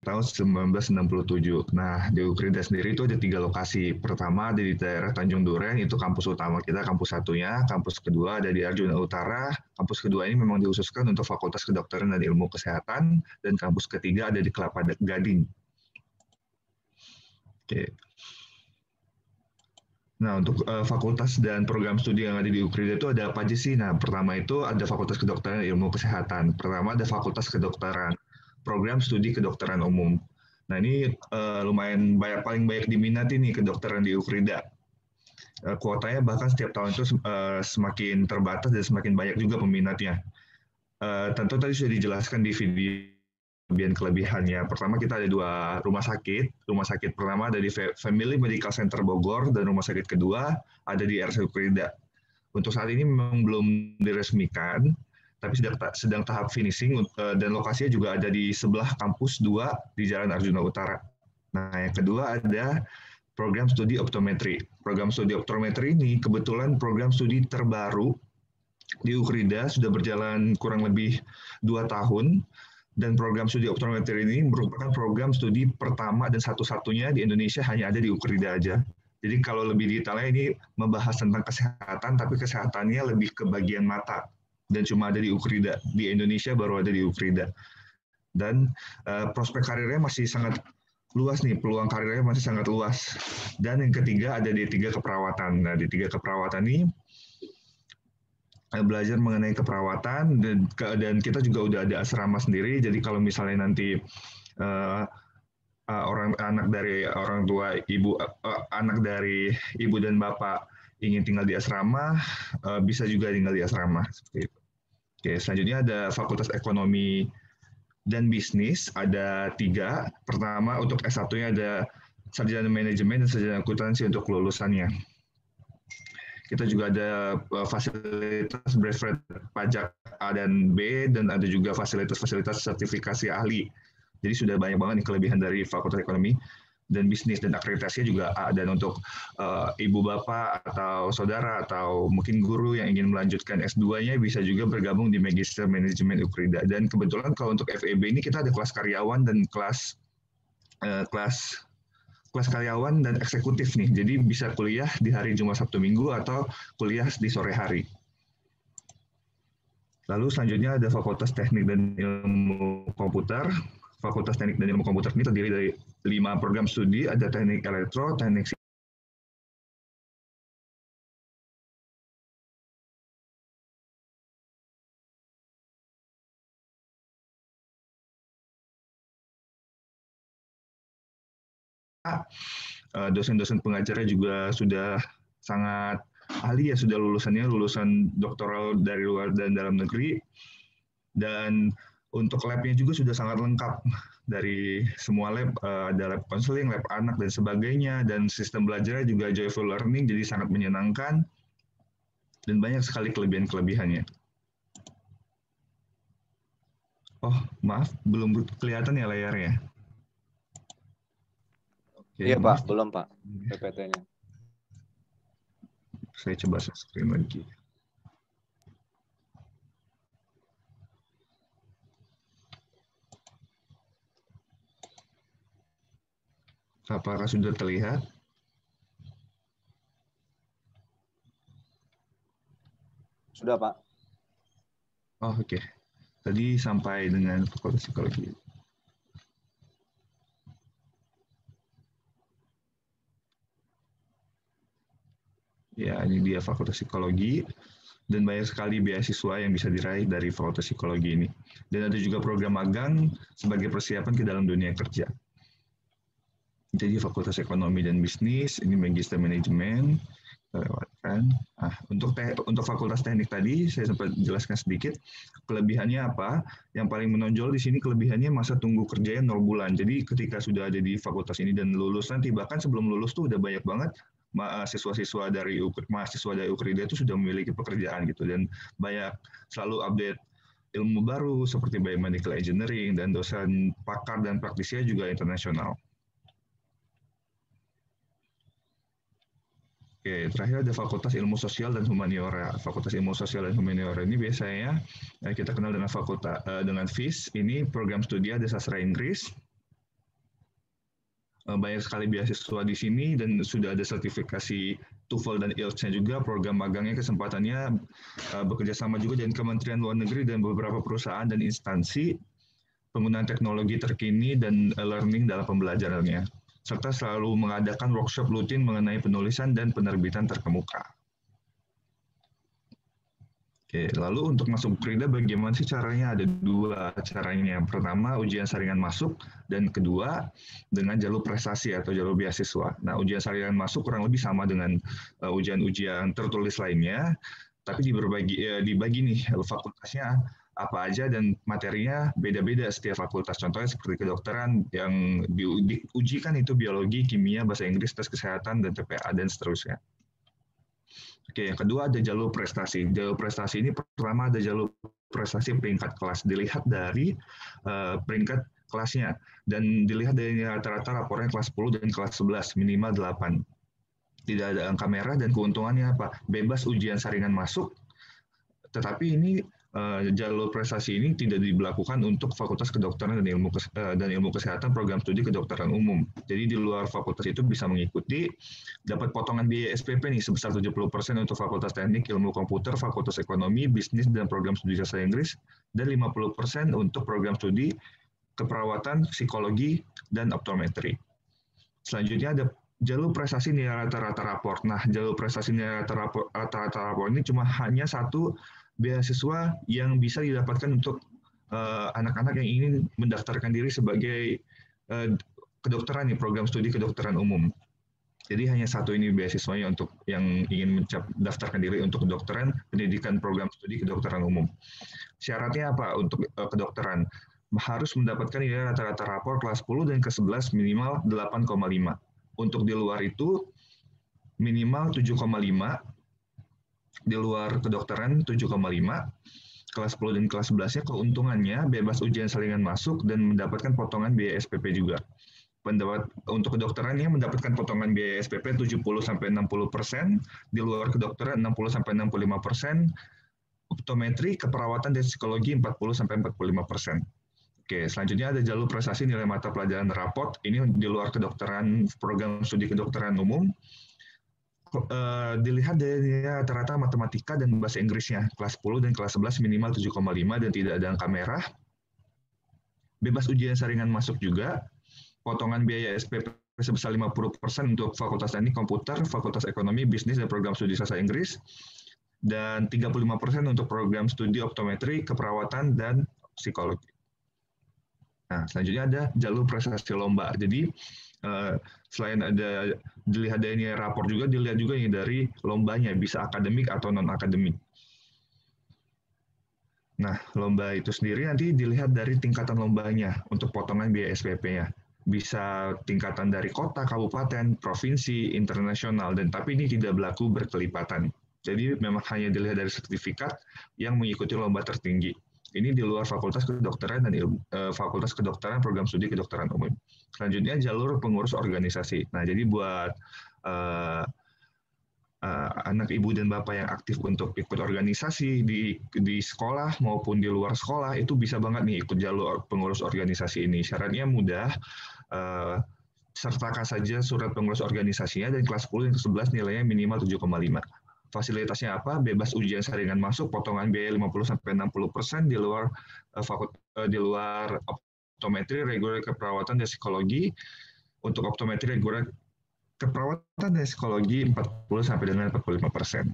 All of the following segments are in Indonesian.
tahun 1967. Nah, di Ukrida sendiri itu ada 3 lokasi. Pertama ada di daerah Tanjung Duren, itu kampus utama kita, kampus satunya. Kampus kedua ada di Arjuna Utara. Kampus kedua ini memang dikhususkan untuk Fakultas Kedokteran dan Ilmu Kesehatan. Dan kampus ketiga ada di Kelapa Gading. Oke. Nah, untuk fakultas dan program studi yang ada di Ukrida itu ada apa aja sih? Nah, pertama itu ada Fakultas Kedokteran dan Ilmu Kesehatan. Pertama ada Fakultas Kedokteran, program studi kedokteran umum. Nah, ini lumayan paling banyak diminati nih kedokteran di Ukrida. Kuotanya bahkan setiap tahun itu semakin terbatas dan semakin banyak juga peminatnya. Tentu tadi sudah dijelaskan di video kelebihannya. Pertama kita ada 2 rumah sakit. Rumah sakit pertama ada di Family Medical Center Bogor dan rumah sakit kedua ada di RS Ukrida. Untuk saat ini memang belum diresmikan, tapi sedang tahap finishing dan lokasinya juga ada di sebelah kampus 2 di Jalan Arjuna Utara. Nah, yang kedua ada program studi optometri. Program studi optometri ini kebetulan program studi terbaru di Ukrida, sudah berjalan kurang lebih 2 tahun, dan program studi optometri ini merupakan program studi pertama dan satu-satunya di Indonesia, hanya ada di Ukrida aja. Jadi kalau lebih detailnya ini membahas tentang kesehatan, tapi kesehatannya lebih ke bagian mata. Dan cuma ada di Ukrida. Di Indonesia baru ada di Ukrida. Dan prospek karirnya masih sangat luas nih, peluang karirnya masih sangat luas. Dan yang ketiga ada D3 keperawatan. Nah, D3 keperawatan ini belajar mengenai keperawatan dan kita juga udah ada asrama sendiri. Jadi kalau misalnya nanti anak dari orang tua anak dari ibu dan bapak ingin tinggal di asrama, bisa juga tinggal di asrama seperti itu. Oke, selanjutnya ada Fakultas Ekonomi dan Bisnis, ada 3. Pertama untuk S1-nya ada Sarjana Manajemen dan Sarjana Akuntansi untuk lulusannya. Kita juga ada fasilitas brevet pajak A dan B, dan ada juga fasilitas-fasilitas sertifikasi ahli. Jadi sudah banyak banget nih kelebihan dari Fakultas Ekonomi dan Bisnis, dan akreditasinya juga A. Dan untuk ibu bapak atau saudara atau mungkin guru yang ingin melanjutkan S2-nya bisa juga bergabung di Magister Manajemen Ukrida. Dan kebetulan kalau untuk FEB ini kita ada kelas karyawan dan kelas karyawan dan eksekutif nih. Jadi bisa kuliah di hari Jumat, Sabtu, Minggu atau kuliah di sore hari. Lalu selanjutnya ada Fakultas Teknik dan Ilmu Komputer. Fakultas Teknik dan Ilmu Komputer ini terdiri dari 5 program studi, ada Teknik Elektro, Teknik dosen-dosen pengajarnya juga sudah sangat ahli ya, sudah lulusan doktoral dari luar dan dalam negeri. Dan untuk labnya juga sudah sangat lengkap. Dari semua lab, ada lab counseling, lab anak, dan sebagainya. Dan sistem belajarnya juga joyful learning, jadi sangat menyenangkan. Dan banyak sekali kelebihan-kelebihannya. Oh, maaf, belum kelihatan ya layarnya. Oke, iya Pak, belum Pak, PPT-nya. Saya coba share screen lagi. Apakah sudah terlihat? Sudah Pak. Oh, oke. Tadi sampai dengan Fakultas Psikologi. Ya, ini dia Fakultas Psikologi, dan banyak sekali beasiswa yang bisa diraih dari Fakultas Psikologi ini. Dan ada juga program magang sebagai persiapan ke dalam dunia kerja. Jadi Fakultas Ekonomi dan Bisnis, ini Magister Manajemen, kita lewatkan. Untuk Fakultas Teknik tadi saya sempat jelaskan sedikit kelebihannya apa. Yang paling menonjol di sini kelebihannya masa tunggu kerjanya 0 bulan. Jadi ketika sudah ada di fakultas ini dan lulus nanti, bahkan sebelum lulus tuh udah banyak banget mahasiswa dari Ukrida itu sudah memiliki pekerjaan gitu, dan banyak selalu update ilmu baru seperti biomedical engineering, dan dosen pakar dan praktisinya juga internasional. Oke, terakhir ada Fakultas Ilmu Sosial dan Humaniora. Fakultas Ilmu Sosial dan Humaniora ini biasanya kita kenal dengan dengan FIS. Ini program studi ada sastra Inggris, banyak sekali beasiswa di sini dan sudah ada sertifikasi TOEFL dan IELTS-nya juga. Program magangnya kesempatannya bekerja sama juga dengan Kementerian Luar Negeri dan beberapa perusahaan dan instansi, penggunaan teknologi terkini dan learning dalam pembelajarannya, serta selalu mengadakan workshop rutin mengenai penulisan dan penerbitan terkemuka. Oke, lalu untuk masuk UKRIDA bagaimana sih caranya? Ada dua caranya. Yang pertama ujian saringan masuk dan kedua dengan jalur prestasi atau jalur beasiswa. Nah, ujian saringan masuk kurang lebih sama dengan ujian-ujian tertulis lainnya, tapi dibagi nih fakultasnya apa aja dan materinya beda-beda setiap fakultas. Contohnya seperti kedokteran yang diujikan itu biologi, kimia, bahasa Inggris, tes kesehatan, dan TPA, dan seterusnya. Oke, yang kedua ada jalur prestasi. Jalur prestasi ini pertama ada jalur prestasi peringkat kelas. Dilihat dari peringkat kelasnya dan dilihat dari rata-rata rapornya kelas 10 dan kelas 11 minimal 8. Tidak ada angka merah dan keuntungannya apa? Bebas ujian saringan masuk, tetapi ini jalur prestasi ini tidak diberlakukan untuk Fakultas Kedokteran dan Ilmu Kesehatan program studi kedokteran umum. Jadi di luar fakultas itu bisa mengikuti, dapat potongan biaya SPP nih sebesar 70% untuk Fakultas Teknik, Ilmu Komputer, Fakultas Ekonomi, Bisnis dan program studi bahasa Inggris, dan 50% untuk program studi keperawatan, psikologi, dan optometri. Selanjutnya ada jalur prestasi nilai rata-rata rapor. Nah, jalur prestasi nilai rata-rata rapor ini cuma hanya satu beasiswa yang bisa didapatkan untuk anak-anak yang ingin mendaftarkan diri sebagai kedokteran nih, program studi kedokteran umum. Jadi hanya satu ini beasiswanya untuk yang ingin mendaftarkan diri untuk kedokteran, pendidikan program studi kedokteran umum. Syaratnya apa untuk kedokteran? Harus mendapatkan nilai rata-rata rapor kelas 10 dan kelas 11 minimal 8,5. Untuk di luar itu minimal 7,5, di luar kedokteran 7,5, kelas 10 dan kelas 11-nya keuntungannya bebas ujian saringan masuk dan mendapatkan potongan biaya SPP juga. Untuk kedokterannya mendapatkan potongan biaya SPP 70-60%, di luar kedokteran 60-65%, optometri, keperawatan, dan psikologi 40-45%. Oke, selanjutnya ada jalur prestasi nilai mata pelajaran rapot. Ini di luar kedokteran, program studi kedokteran umum. Dilihat dari rata-rata matematika dan bahasa Inggrisnya. Kelas 10 dan kelas 11 minimal 7,5 dan tidak ada angka merah. Bebas ujian saringan masuk juga. Potongan biaya SPP sebesar 50% untuk Fakultas Teknik Komputer, Fakultas Ekonomi, Bisnis, dan program studi bahasa Inggris. Dan 35% untuk program studi optometri, keperawatan, dan psikologi. Nah, selanjutnya ada jalur prestasi lomba. Jadi selain ada dilihat dari rapor juga, dilihat juga ini dari lombanya, bisa akademik atau non-akademik. Nah, lomba itu sendiri nanti dilihat dari tingkatan lombanya untuk potongan biaya SPP-nya. Bisa tingkatan dari kota, kabupaten, provinsi, internasional, dan tapi ini tidak berlaku berkelipatan. Jadi memang hanya dilihat dari sertifikat yang mengikuti lomba tertinggi. Ini di luar Fakultas Kedokteran dan Fakultas Kedokteran Program Studi Kedokteran Umum. Selanjutnya jalur pengurus organisasi. Nah, jadi buat anak ibu dan bapak yang aktif untuk ikut organisasi di sekolah maupun di luar sekolah itu bisa banget nih ikut jalur pengurus organisasi ini. Syaratnya mudah, sertakan saja surat pengurus organisasinya dan kelas 10 dan 11 nilainya minimal 7,5. Fasilitasnya apa? Bebas ujian saringan masuk, potongan biaya 50-60% di luar optometri, reguler keperawatan dan psikologi. Untuk optometri reguler keperawatan dan psikologi 40-45%.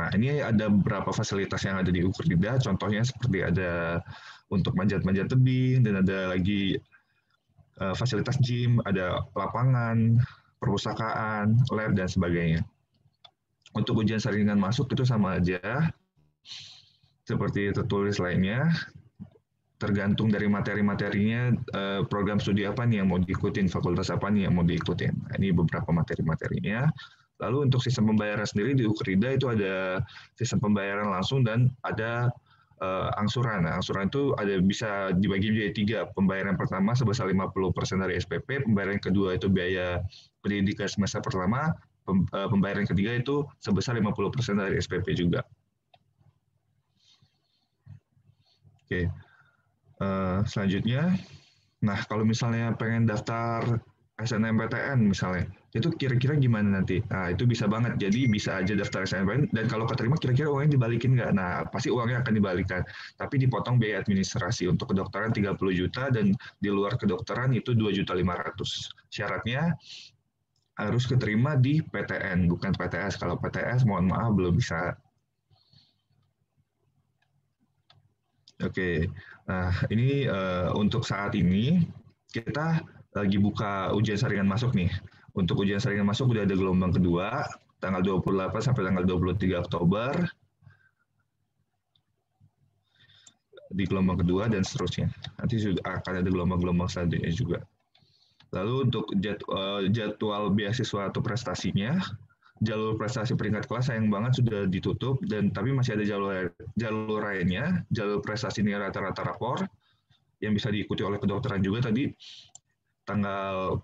Nah, ini ada beberapa fasilitas yang ada di UKRIDA, contohnya seperti ada untuk manjat-manjat tebing, dan ada lagi fasilitas gym, ada lapangan, perpustakaan, lab, dan sebagainya. Untuk ujian saringan masuk itu sama aja, seperti tertulis lainnya, tergantung dari materi-materinya, program studi apa nih yang mau diikutin, fakultas apa nih yang mau diikutin. Nah, ini beberapa materi-materinya. Lalu untuk sistem pembayaran sendiri di UKRIDA itu ada sistem pembayaran langsung dan ada angsuran. Nah, angsuran itu bisa dibagi menjadi 3. Pembayaran pertama sebesar 50% dari SPP, pembayaran kedua itu biaya pendidikan semester pertama, pembayaran ketiga itu sebesar 50% dari SPP juga. Oke. Selanjutnya, nah kalau misalnya pengen daftar SNMPTN misalnya, itu kira-kira gimana nanti? Nah, itu bisa banget. Jadi bisa aja daftar SNMPTN, dan kalau keterima kira-kira uangnya dibalikin nggak? Nah, pasti uangnya akan dibalikan. Tapi dipotong biaya administrasi. Untuk kedokteran 30 juta, dan di luar kedokteran itu 2.500.000. Syaratnya harus keterima di PTN, bukan PTS. Kalau PTS, mohon maaf, belum bisa. Oke, nah ini untuk saat ini kita lagi buka ujian saringan masuk nih. Untuk ujian saringan masuk udah ada gelombang kedua, tanggal 28 sampai tanggal 23 Oktober, di gelombang kedua dan seterusnya. Nanti sudah akan ada gelombang-gelombang selanjutnya juga. Lalu untuk jadwal beasiswa atau prestasinya, jalur prestasi peringkat kelas sayang banget sudah ditutup, dan tapi masih ada jalur lainnya, jalur prestasi nilai rata-rata rapor yang bisa diikuti oleh kedokteran juga tadi tanggal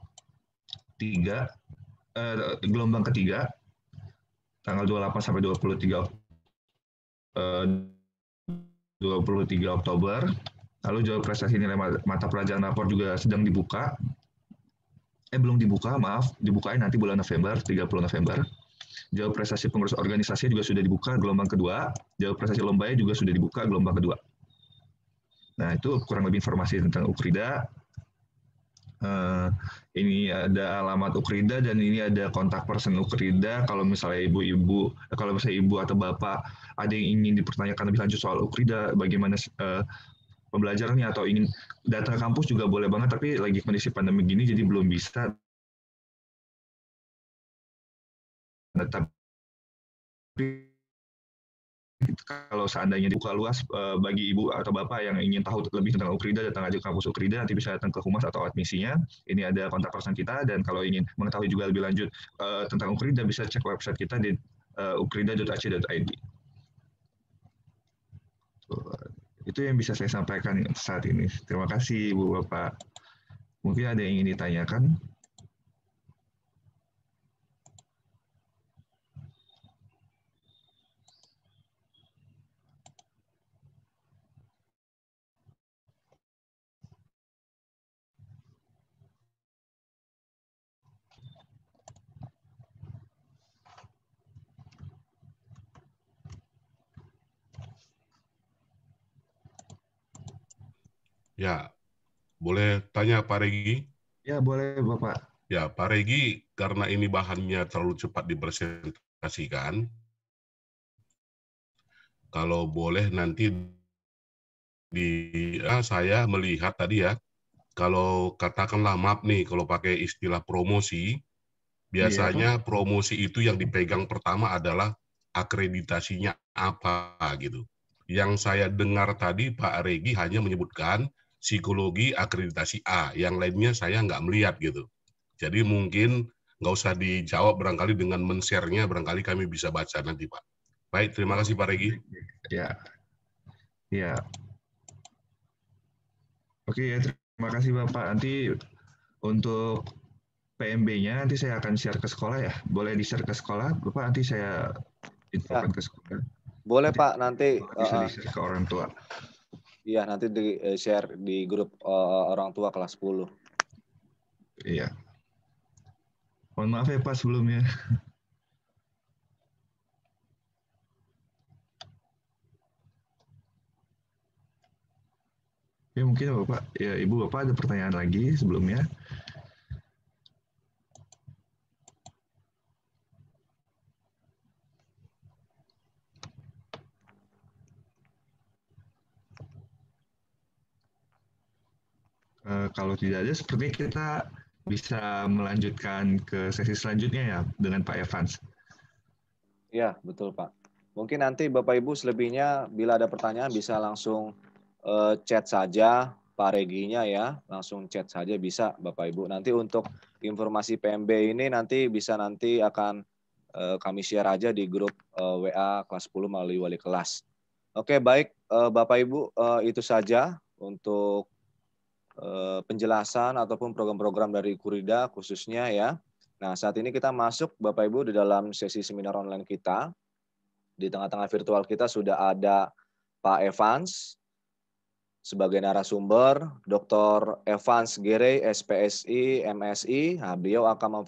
3 gelombang ketiga tanggal 28 sampai 23 Oktober. Lalu jalur prestasi nilai mata pelajaran rapor juga sedang dibuka. Belum dibuka, maaf, dibukain nanti bulan November, 30 November. Jalur prestasi pengurus organisasi juga sudah dibuka gelombang kedua. Jalur prestasi lombanya juga sudah dibuka gelombang kedua. Nah, itu kurang lebih informasi tentang Ukrida. Ini ada alamat Ukrida, dan ini ada kontak person Ukrida. Kalau misalnya ibu atau bapak ada yang ingin dipertanyakan lebih lanjut soal Ukrida, bagaimana pembelajarannya, atau ingin data kampus juga boleh banget, tapi lagi kondisi pandemi gini jadi belum bisa. Tapi kalau seandainya dibuka luas bagi ibu atau bapak yang ingin tahu lebih tentang Ukrida, datang aja ke kampus Ukrida, nanti bisa datang ke humas atau admisinya. Ini ada kontak person kita, dan kalau ingin mengetahui juga lebih lanjut tentang Ukrida, bisa cek website kita di ukrida.ac.id. Itu yang bisa saya sampaikan saat ini. Terima kasih Ibu Bapak. Mungkin ada yang ingin ditanyakan? Ya, boleh tanya Pak Regi? Ya, boleh Bapak. Ya, Pak Regi, karena ini bahannya terlalu cepat dipresentasikan, kalau boleh nanti saya melihat tadi ya, kalau katakanlah maaf nih, kalau pakai istilah promosi, biasanya promosi itu yang dipegang pertama adalah akreditasinya apa gitu. Yang saya dengar tadi Pak Regi hanya menyebutkan psikologi akreditasi A, yang lainnya saya nggak melihat gitu. Jadi mungkin nggak usah dijawab, barangkali dengan men-share-nya barangkali kami bisa baca nanti Pak. Baik, terima kasih Pak Regi. Ya, ya. Oke ya, terima kasih Bapak. Nanti untuk PMB-nya nanti saya akan share ke sekolah ya. Boleh di-share ke sekolah, Bapak, nanti saya infokan ke sekolah. Boleh Pak, nanti bisa di-share ke orang tua. Iya, nanti di-share di grup orang tua kelas 10. Iya. Mohon maaf ya Pak sebelumnya. Ya mungkin Bapak, ya Ibu Bapak ada pertanyaan lagi sebelumnya. Kalau tidak ada, sepertinya kita bisa melanjutkan ke sesi selanjutnya ya dengan Pak Evans. Iya, betul Pak. Mungkin nanti Bapak Ibu selebihnya bila ada pertanyaan bisa langsung chat saja Pak Reginya ya, langsung chat saja bisa Bapak Ibu. Nanti untuk informasi PMB ini nanti akan kami share aja di grup WA kelas 10 melalui wali kelas. Oke, baik Bapak Ibu, itu saja untuk penjelasan ataupun program-program dari Ukrida khususnya ya. Nah, saat ini kita masuk Bapak Ibu di dalam sesi seminar online kita. Di tengah-tengah virtual kita sudah ada Pak Evans. sebagai narasumber, Dr. Evans Gere, SPSI, MSI. Nah, beliau akan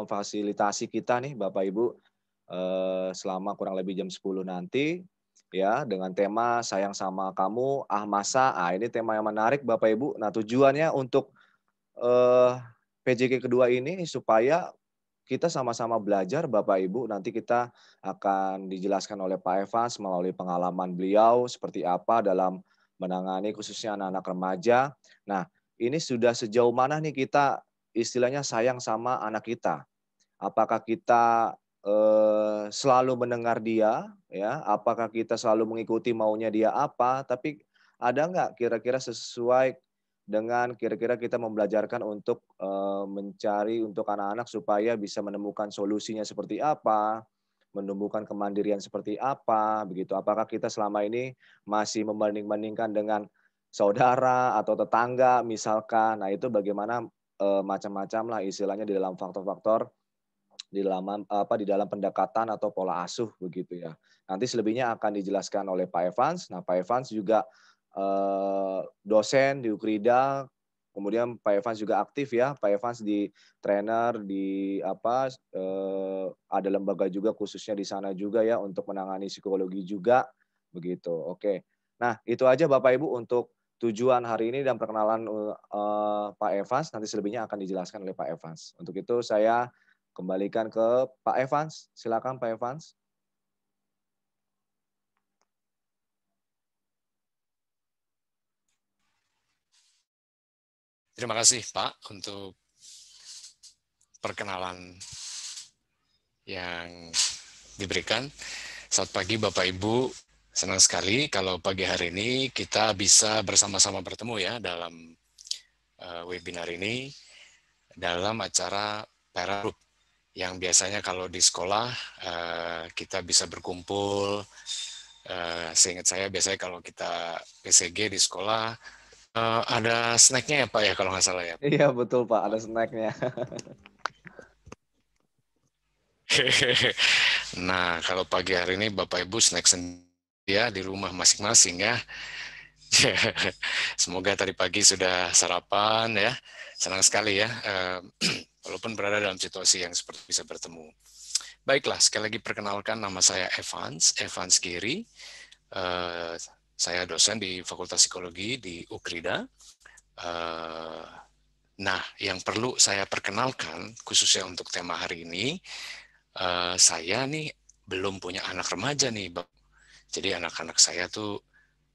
memfasilitasi kita nih, Bapak Ibu, selama kurang lebih jam 10 nanti, ya, dengan tema Sayang Sama Kamu, Ah Masa. Ah, ini tema yang menarik, Bapak Ibu. Nah, tujuannya untuk PJK kedua ini supaya kita sama-sama belajar, Bapak Ibu. Nanti kita akan dijelaskan oleh Pak Evans melalui pengalaman beliau seperti apa dalam menangani khususnya anak-anak remaja. Nah, ini sudah sejauh mana nih kita istilahnya sayang sama anak kita? Apakah kita selalu mendengar dia, ya? Apakah kita selalu mengikuti maunya dia apa? Tapi ada nggak kira-kira sesuai dengan kira-kira kita membelajarkan untuk mencari untuk anak-anak supaya bisa menemukan solusinya seperti apa, menumbuhkan kemandirian seperti apa, begitu. Apakah kita selama ini masih membanding-bandingkan dengan saudara atau tetangga misalkan. Nah, itu bagaimana macam-macam lah istilahnya di dalam faktor-faktor di dalam pendekatan atau pola asuh begitu ya. Nanti selebihnya akan dijelaskan oleh Pak Evans. Nah, Pak Evans juga dosen di Ukrida, kemudian Pak Evans juga aktif ya. Pak Evans di trainer di ada lembaga juga khususnya di sana juga ya untuk menangani psikologi juga begitu. Oke. Nah, itu aja Bapak Ibu untuk tujuan hari ini dan perkenalan Pak Evans. Nanti selebihnya akan dijelaskan oleh Pak Evans. Untuk itu saya kembalikan ke Pak Evans. Silakan Pak Evans. Terima kasih Pak untuk perkenalan yang diberikan. Selamat pagi Bapak Ibu, senang sekali kalau pagi hari ini kita bisa bersama-sama bertemu ya dalam webinar ini dalam acara para group yang biasanya kalau di sekolah kita bisa berkumpul. Seingat saya biasanya kalau kita PCG di sekolah ada snacknya ya Pak ya kalau nggak salah ya. Iya betul Pak, ada snacknya. Nah, kalau pagi hari ini Bapak Ibu snack sendiri ya di rumah masing-masing ya. Semoga tadi pagi sudah sarapan ya. Senang sekali ya, walaupun berada dalam situasi yang seperti bisa bertemu. Baiklah, sekali lagi perkenalkan nama saya Evans Giri. Saya dosen di Fakultas Psikologi di Ukrida. Nah, yang perlu saya perkenalkan khususnya untuk tema hari ini, saya nih belum punya anak remaja nih, Bang. Jadi anak-anak saya tuh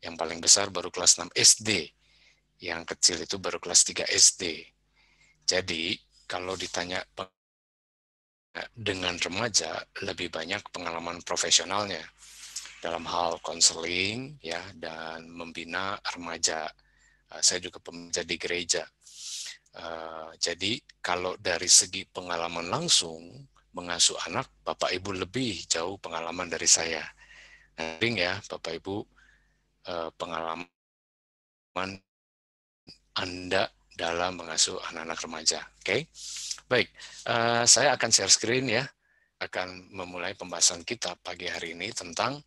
yang paling besar baru kelas 6 SD, yang kecil itu baru kelas 3 SD. Jadi kalau ditanya dengan remaja, lebih banyak pengalaman profesionalnya dalam hal konseling ya dan membina remaja. Saya juga pemuja di gereja. Jadi kalau dari segi pengalaman langsung mengasuh anak, Bapak Ibu lebih jauh pengalaman dari saya. Nah, ya Bapak Ibu pengalaman Anda dalam mengasuh anak-anak remaja. Oke, baik. Saya akan share screen ya, akan memulai pembahasan kita pagi hari ini tentang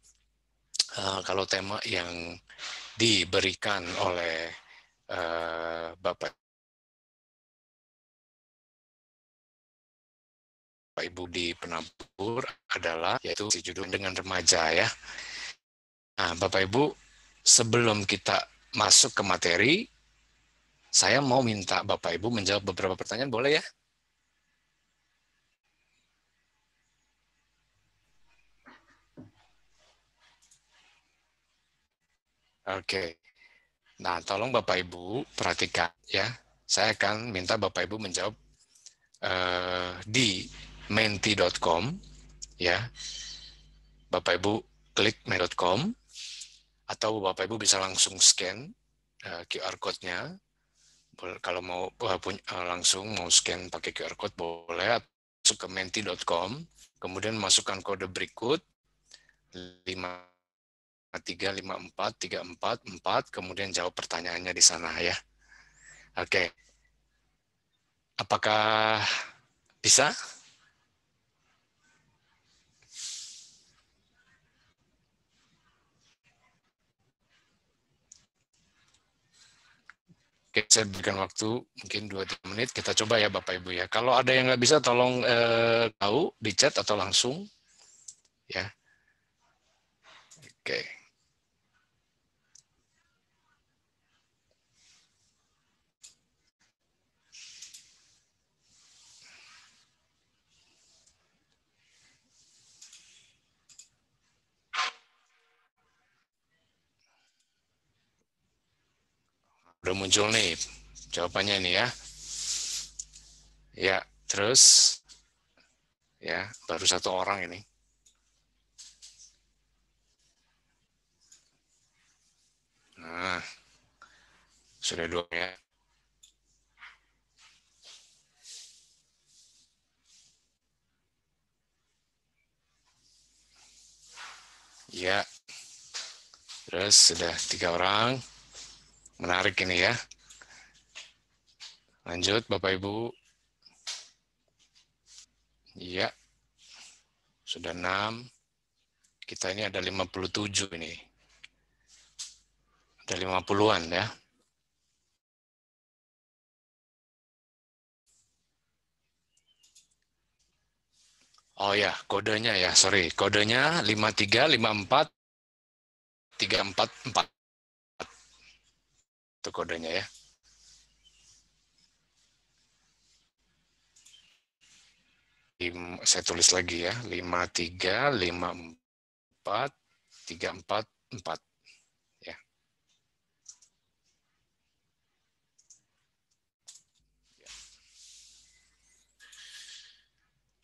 kalau tema yang diberikan oleh Bapak Ibu di penabur adalah yaitu si judul dengan remaja ya. Nah, Bapak Ibu, sebelum kita masuk ke materi, saya mau minta Bapak Ibu menjawab beberapa pertanyaan, boleh ya? Oke. Nah, tolong Bapak Ibu perhatikan ya. Saya akan minta Bapak Ibu menjawab di menti.com ya. Bapak Ibu klik menti.com atau Bapak Ibu bisa langsung scan QR code-nya. Kalau mau langsung mau scan pakai QR code boleh, masuk ke menti.com, kemudian masukkan kode berikut 5354344, kemudian jawab pertanyaannya di sana ya. Oke. Apakah bisa? Oke, saya berikan waktu mungkin 2-3 menit. Kita coba ya Bapak Ibu ya. Kalau ada yang nggak bisa, tolong tahu di chat atau langsung. Ya, oke. Udah muncul nih jawabannya ini ya. Ya, terus ya baru 1 orang ini. Nah, sudah 2 ya. Ya, terus sudah 3 orang. Menarik ini ya. Lanjut Bapak Ibu. Ya, sudah 6. Kita ini ada 57 ini. Ada 50-an ya. Oh ya, kodenya ya, sorry. Kodenya 5354344. Itu kodenya ya. Saya tulis lagi ya, 5354344. Ya.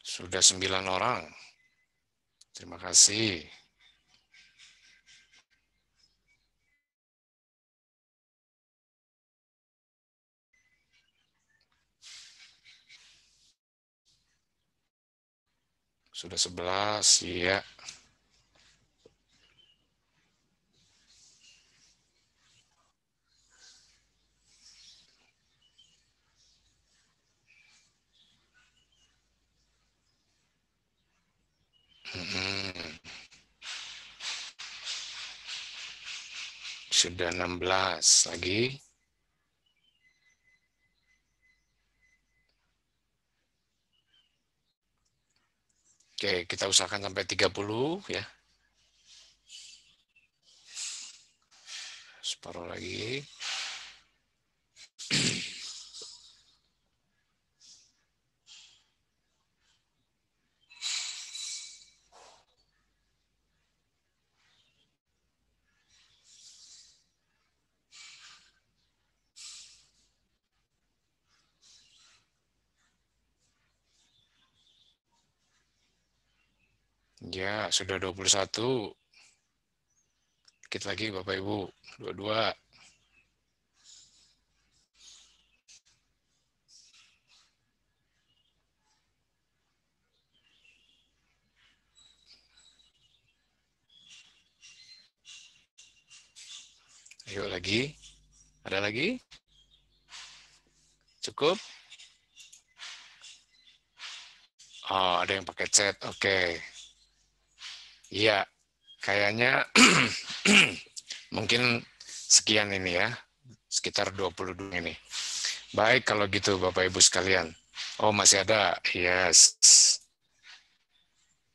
Sudah 9 orang. Terima kasih. Sudah 11, ya. Sudah 16 lagi. Oke, kita usahakan sampai 30 ya. Separuh lagi. Ya, sudah 21. Dikit lagi Bapak Ibu. 22. Ayo lagi. Ada lagi? Cukup? Oh, ada yang pakai chat. Oke. Iya, kayaknya mungkin sekian ini ya. Sekitar 22 ini. Baik kalau gitu Bapak Ibu sekalian. Oh, masih ada. Yes.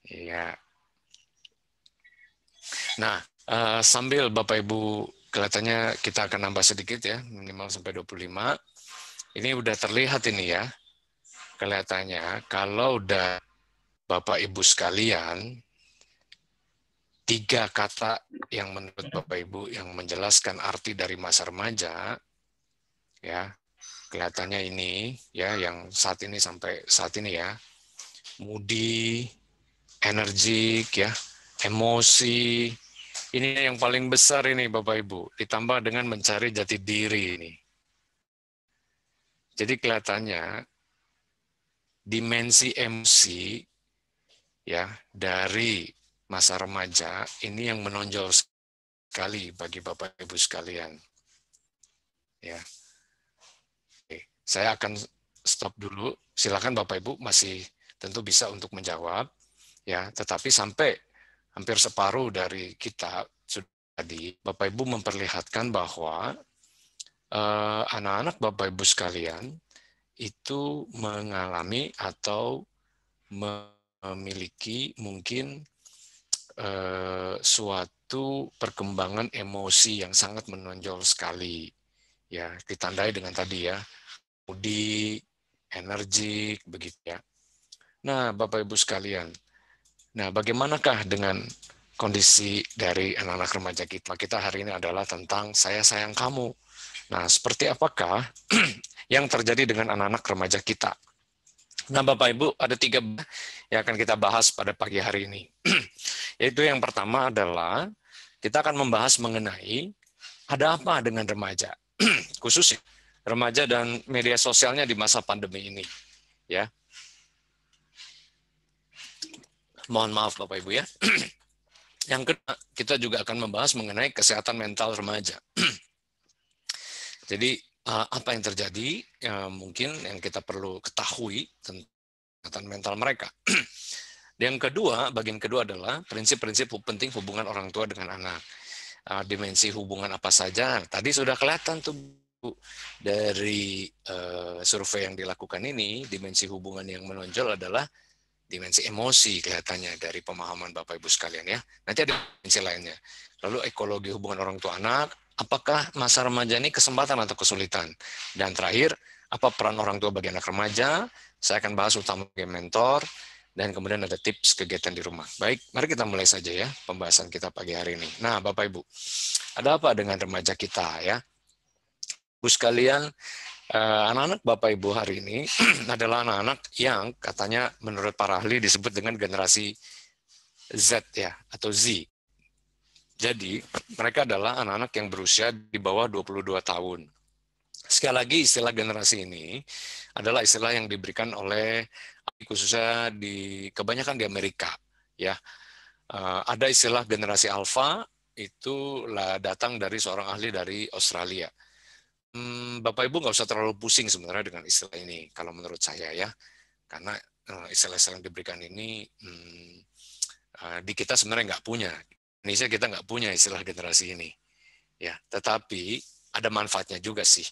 Iya. Nah, sambil Bapak Ibu kelihatannya kita akan nambah sedikit ya, minimal sampai 25. Ini udah terlihat ini ya. Kelihatannya kalau udah Bapak Ibu sekalian 3 kata yang menurut Bapak Ibu yang menjelaskan arti dari masa remaja ya. Kelihatannya ini ya yang saat ini sampai saat ini ya. Moody, energik ya, emosi. Ini yang paling besar ini Bapak Ibu, ditambah dengan mencari jati diri ini. Jadi kelihatannya dimensi emosi ya dari masa remaja ini yang menonjol sekali bagi Bapak Ibu sekalian. Ya. Oke, saya akan stop dulu. Silakan Bapak Ibu masih tentu bisa untuk menjawab ya, tetapi sampai hampir separuh dari kita sudah tadi Bapak Ibu memperlihatkan bahwa anak-anak Bapak Ibu sekalian itu mengalami atau memiliki mungkin suatu perkembangan emosi yang sangat menonjol sekali, ya, ditandai dengan tadi ya, moody, energik, begitu ya. Nah, Bapak Ibu sekalian, nah bagaimanakah dengan kondisi dari anak-anak remaja kita? Kita hari ini adalah tentang saya sayang kamu. Nah, seperti apakah yang terjadi dengan anak-anak remaja kita? Nah, Bapak Ibu, ada 3 yang akan kita bahas pada pagi hari ini. Yaitu yang pertama adalah kita akan membahas mengenai ada apa dengan remaja, khususnya remaja dan media sosialnya di masa pandemi ini. Ya, mohon maaf Bapak Ibu ya. Yang kedua, kita juga akan membahas mengenai kesehatan mental remaja. Jadi apa yang terjadi, mungkin yang kita perlu ketahui tentang kesehatan mental mereka. Yang kedua, bagian kedua adalah prinsip-prinsip penting hubungan orang tua dengan anak. Dimensi hubungan apa saja, tadi sudah kelihatan tuh dari survei yang dilakukan ini, dimensi hubungan yang menonjol adalah dimensi emosi kelihatannya dari pemahaman Bapak Ibu sekalian ya. Nanti ada dimensi lainnya. Lalu ekologi hubungan orang tua anak, apakah masa remaja ini kesempatan atau kesulitan? Dan terakhir, apa peran orang tua bagi anak remaja? Saya akan bahas utama sebagai mentor, dan kemudian ada tips kegiatan di rumah. Baik, mari kita mulai saja ya pembahasan kita pagi hari ini. Nah, Bapak Ibu, ada apa dengan remaja kita ya? Ibu sekalian, anak-anak Bapak Ibu hari ini adalah anak-anak yang katanya menurut para ahli disebut dengan generasi Z ya, atau Z. Jadi, mereka adalah anak-anak yang berusia di bawah 22 tahun. Sekali lagi, istilah generasi ini adalah istilah yang diberikan oleh khususnya di kebanyakan di Amerika. Ya, ada istilah generasi alfa, itu datang dari seorang ahli dari Australia. Bapak Ibu nggak usah terlalu pusing sebenarnya dengan istilah ini, kalau menurut saya ya, karena istilah-istilah yang diberikan ini di kita sebenarnya nggak punya. Indonesia kita nggak punya istilah generasi ini, ya. Tetapi ada manfaatnya juga sih.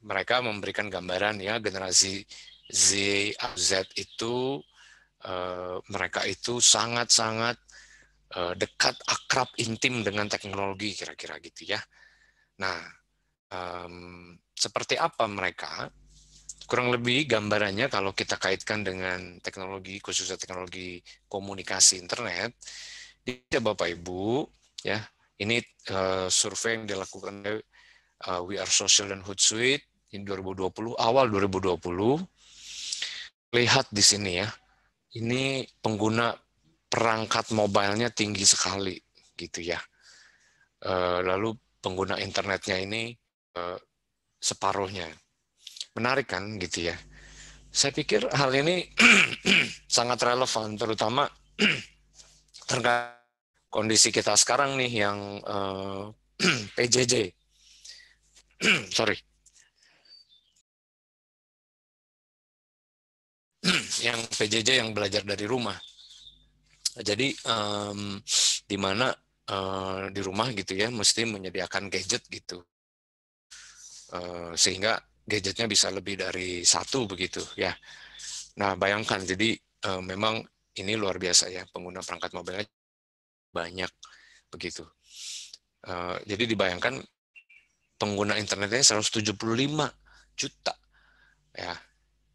Mereka memberikan gambaran ya generasi Z itu mereka itu sangat-sangat dekat, akrab, intim dengan teknologi kira-kira gitu ya. Nah, seperti apa mereka? Kurang lebih gambarannya kalau kita kaitkan dengan teknologi, khususnya teknologi komunikasi internet, Bapak Ibu, ya, ini survei yang dilakukan oleh We Are Social dan Hootsuite ini 2020, awal 2020. Lihat di sini ya, ini pengguna perangkat mobilenya tinggi sekali, gitu ya. Lalu pengguna internetnya ini separuhnya. Menarik kan, gitu ya. Saya pikir hal ini sangat relevan, terutama terkait kondisi kita sekarang nih yang PJJ. Sorry. Yang PJJ yang belajar dari rumah. Jadi di mana di rumah gitu ya, mesti menyediakan gadget gitu. Sehingga gadgetnya bisa lebih dari satu begitu ya. Nah, bayangkan, jadi memang ini luar biasa ya, pengguna perangkat mobilnya banyak begitu. Jadi dibayangkan pengguna internetnya 175 juta. Ya,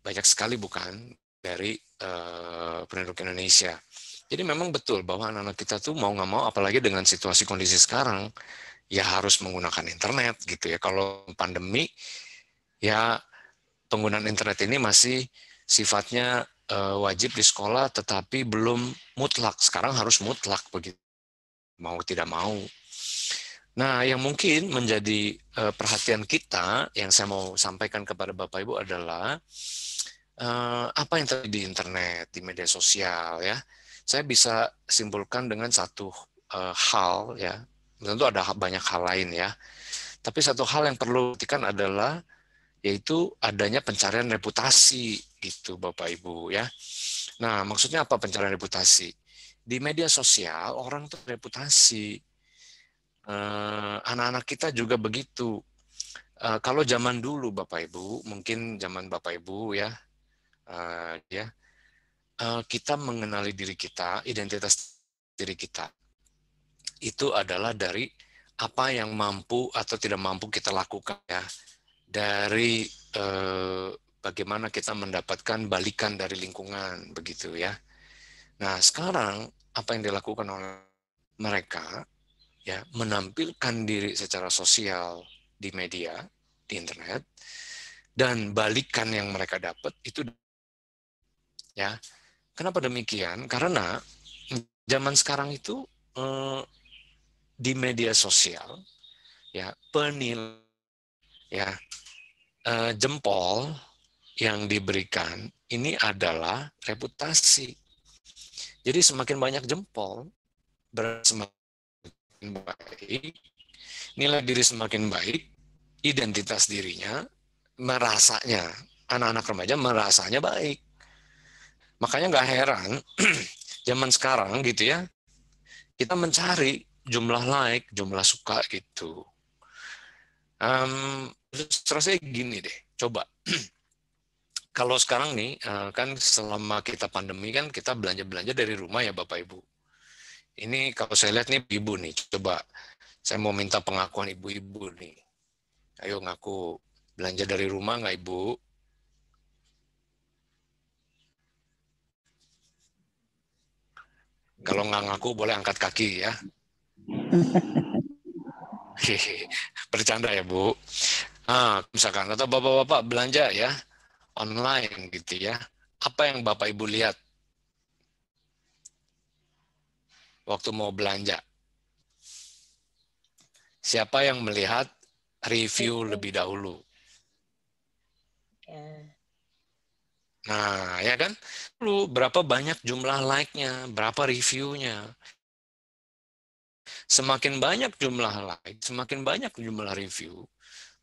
banyak sekali bukan dari penduduk Indonesia. Jadi memang betul bahwa anak-anak kita tuh mau nggak mau, apalagi dengan situasi kondisi sekarang, ya harus menggunakan internet gitu ya. Kalau pandemi, ya penggunaan internet ini masih sifatnya wajib di sekolah, tetapi belum mutlak. Sekarang harus mutlak begitu, mau tidak mau. Nah, yang mungkin menjadi perhatian kita, yang saya mau sampaikan kepada Bapak Ibu adalah apa yang terjadi di internet, di media sosial ya. Saya bisa simpulkan dengan satu hal ya. Tentu ada banyak hal lain ya. Tapi satu hal yang perlu diperhatikan adalah yaitu adanya pencarian reputasi gitu Bapak Ibu ya. Nah, maksudnya apa pencarian reputasi? Di media sosial orang tuh reputasi. Anak-anak kita juga begitu. Kalau zaman dulu Bapak Ibu, mungkin zaman Bapak Ibu ya, kita mengenali diri kita, identitas diri kita itu adalah dari apa yang mampu atau tidak mampu kita lakukan ya, dari bagaimana kita mendapatkan balikan dari lingkungan begitu ya. Nah sekarang apa yang dilakukan oleh mereka ya, menampilkan diri secara sosial di media, di internet, dan balikan yang mereka dapat itu ya. Kenapa demikian? Karena zaman sekarang itu di media sosial ya, ya jempol yang diberikan ini adalah reputasi. Jadi semakin banyak jempol, semakin baik, nilai diri semakin baik, identitas dirinya merasanya, anak-anak remaja merasanya baik. Makanya nggak heran zaman sekarang gitu ya, kita mencari jumlah like, jumlah suka gitu. Terus saya gini deh, coba kalau sekarang nih kan selama kita pandemi kan kita belanja-belanja dari rumah ya Bapak Ibu. Ini kalau saya lihat nih ibu nih, coba saya mau minta pengakuan ibu-ibu nih. Ayo ngaku, belanja dari rumah nggak Ibu? Kalau nggak ngaku boleh angkat kaki ya. Bercanda ya Bu. Misalkan atau bapak-bapak belanja ya online gitu ya. Apa yang Bapak Ibu lihat waktu mau belanja? Siapa yang melihat review lebih dahulu? Nah, ya kan? Lu berapa banyak jumlah like-nya, berapa review-nya. Semakin banyak jumlah like, semakin banyak jumlah review,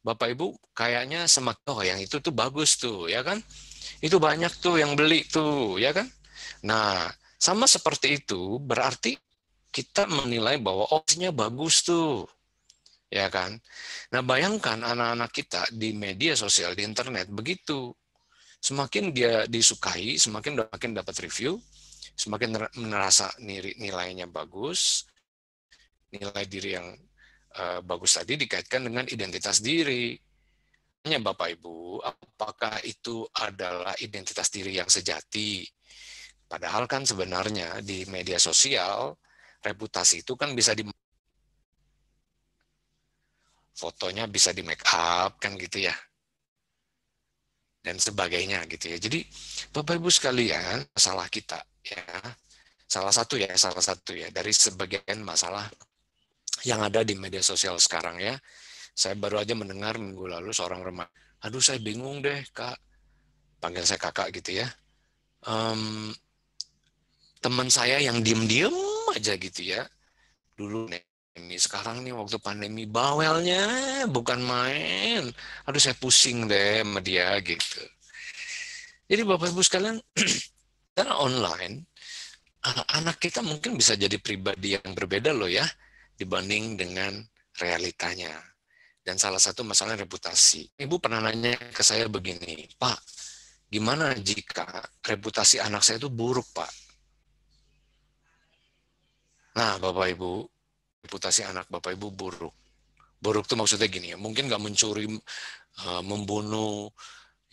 Bapak Ibu kayaknya semakin, oh yang itu tuh bagus tuh, ya kan? Itu banyak tuh yang beli tuh, ya kan? Nah, sama seperti itu berarti kita menilai bahwa opsinya bagus tuh, ya kan? Nah, bayangkan anak-anak kita di media sosial, di internet, begitu. Semakin dia disukai, semakin dapat review, semakin merasa nilainya bagus, nilai diri yang bagus tadi dikaitkan dengan identitas diri. Hanya Bapak Ibu, apakah itu adalah identitas diri yang sejati? Padahal kan sebenarnya di media sosial, reputasi itu kan bisa fotonya bisa di make up kan gitu ya. Dan sebagainya gitu ya. Jadi Bapak Ibu sekalian, masalah kita ya. Salah satu ya dari sebagian masalah yang ada di media sosial sekarang ya. Saya baru aja mendengar minggu lalu seorang remaja, aduh saya bingung deh Kak, panggil saya kakak gitu ya. Teman saya yang diem-diem aja gitu ya, dulu ini sekarang nih waktu pandemi bawelnya bukan main. Aduh saya pusing deh sama dia gitu. Jadi Bapak Ibu sekalian, secara online, anak kita mungkin bisa jadi pribadi yang berbeda loh ya, dibanding dengan realitanya. Dan salah satu masalah reputasi. Ibu pernah nanya ke saya begini, Pak, gimana jika reputasi anak saya itu buruk, Pak? Nah, Bapak Ibu, reputasi anak Bapak Ibu buruk. Buruk itu maksudnya gini ya, mungkin nggak mencuri, membunuh,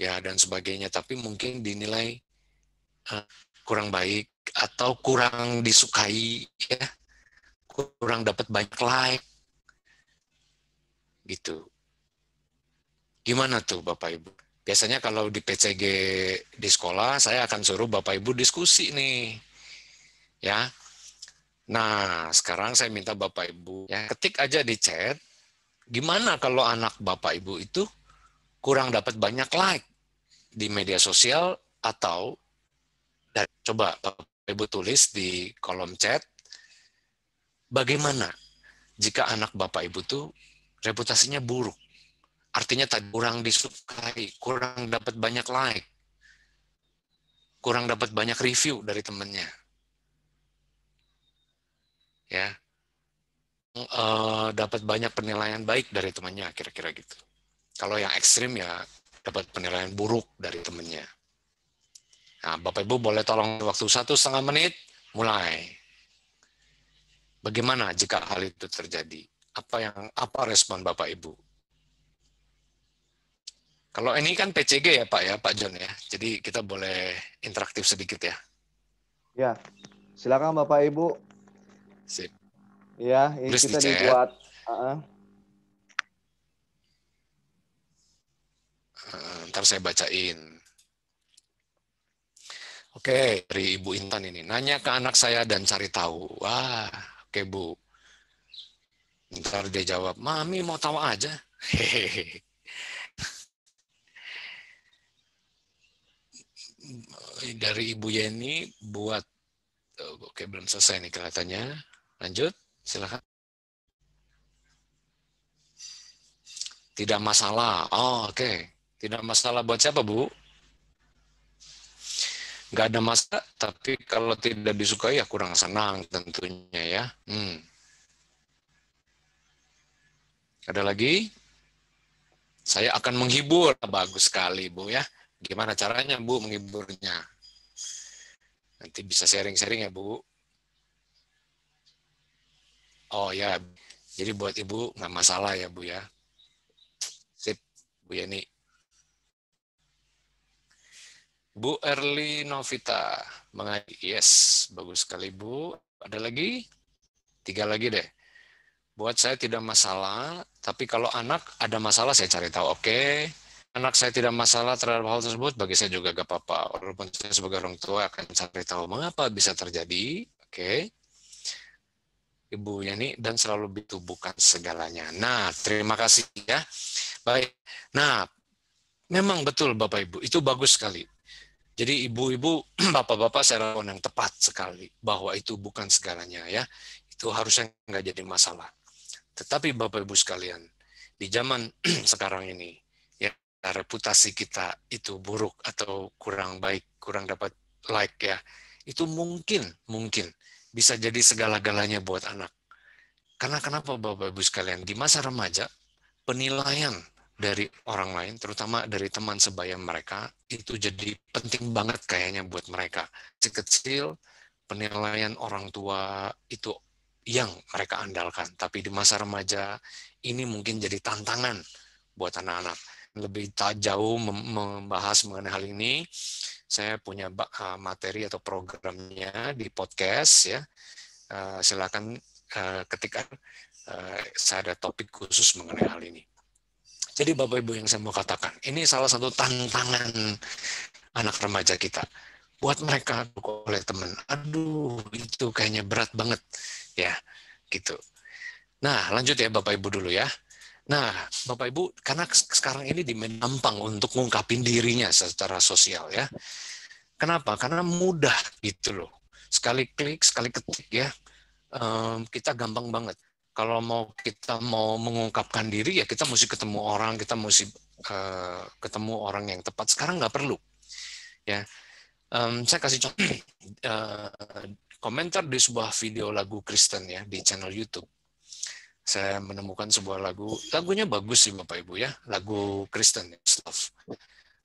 ya dan sebagainya, tapi mungkin dinilai kurang baik atau kurang disukai, ya, kurang dapat banyak like, gitu. Gimana tuh Bapak Ibu? Biasanya kalau di PCG di sekolah, saya akan suruh Bapak Ibu diskusi nih. Ya. Nah, sekarang saya minta Bapak Ibu, ya, ketik aja di chat, gimana kalau anak Bapak Ibu itu kurang dapat banyak like di media sosial atau coba Bapak Ibu tulis di kolom chat, bagaimana jika anak Bapak Ibu tuh reputasinya buruk? Artinya tadi kurang disukai, kurang dapat banyak like, kurang dapat banyak review dari temannya. Ya. Dapat banyak penilaian baik dari temannya, kira-kira gitu. Kalau yang ekstrim ya dapat penilaian buruk dari temannya. Nah, Bapak Ibu boleh tolong waktu 1,5 menit, mulai. Bagaimana jika hal itu terjadi? Apa respon Bapak Ibu? Kalau ini kan PCG ya Pak ya, Pak John ya. Jadi kita boleh interaktif sedikit ya. Ya, silakan Bapak Ibu. Sip. Ya, ini Tulis di kita chat. dibuat. Ntar saya bacain. Oke, dari Ibu Intan ini. Nanya ke anak saya dan cari tahu. Wah, oke Bu. Ntar dia jawab, Mami mau tahu aja. Hehehe. Dari Ibu Yeni buat, oke belum selesai nih kelihatannya. Lanjut, silakan. Tidak masalah. Oh, oke. Tidak masalah buat siapa, Bu? Nggak ada masalah, tapi kalau tidak disukai ya kurang senang tentunya ya. Ada lagi? Saya akan menghibur. Bagus sekali, Bu ya. Gimana caranya, Bu, menghiburnya? Nanti bisa sharing-sharing ya, Bu. Oh ya, jadi buat Ibu nggak masalah ya, Bu ya. Sip, Bu Yeni. Bu Erli Novita, yes, bagus sekali Bu. Ada lagi? 3 lagi deh. Buat saya tidak masalah, tapi kalau anak ada masalah saya cari tahu. Oke, anak saya tidak masalah terhadap hal tersebut, bagi saya juga gak apa-apa. Walaupun saya sebagai orang tua akan cari tahu mengapa bisa terjadi. Oke. Ibu Yani, dan selalu itu bukan segalanya. Nah, terima kasih ya. Baik. Nah, memang betul Bapak Ibu, itu bagus sekali. Jadi ibu-ibu, bapak-bapak saya respon yang tepat sekali bahwa itu bukan segalanya ya. Itu harusnya nggak jadi masalah. Tetapi Bapak Ibu sekalian, di zaman sekarang ini ya reputasi kita itu buruk atau kurang baik, kurang dapat like ya. Itu mungkin bisa jadi segala-galanya buat anak. Karena kenapa Bapak Ibu sekalian, di masa remaja penilaian dari orang lain, terutama dari teman sebaya mereka, itu jadi penting banget kayaknya buat mereka. Kecil, penilaian orang tua itu yang mereka andalkan. Tapi di masa remaja, ini mungkin jadi tantangan buat anak-anak. Lebih jauh membahas mengenai hal ini, saya punya materi atau programnya di podcast ya. Silakan ketika saya ada topik khusus mengenai hal ini. Jadi Bapak Ibu yang saya mau katakan, ini salah satu tantangan anak remaja kita. Buat mereka oleh teman, aduh itu kayaknya berat banget ya, gitu. Nah lanjut ya Bapak Ibu dulu ya. Nah Bapak Ibu, karena sekarang ini gampang untuk ngungkapin dirinya secara sosial ya. Kenapa? Karena mudah gitu loh. Sekali klik, sekali ketik ya, kita gampang banget. Kalau kita mau mengungkapkan diri ya kita mesti ketemu orang, kita mesti ketemu orang yang tepat. Sekarang nggak perlu. Ya, saya kasih contoh komentar di sebuah video lagu Kristen ya di channel YouTube. Saya menemukan sebuah lagunya bagus sih Bapak Ibu ya, lagu Kristen, Love.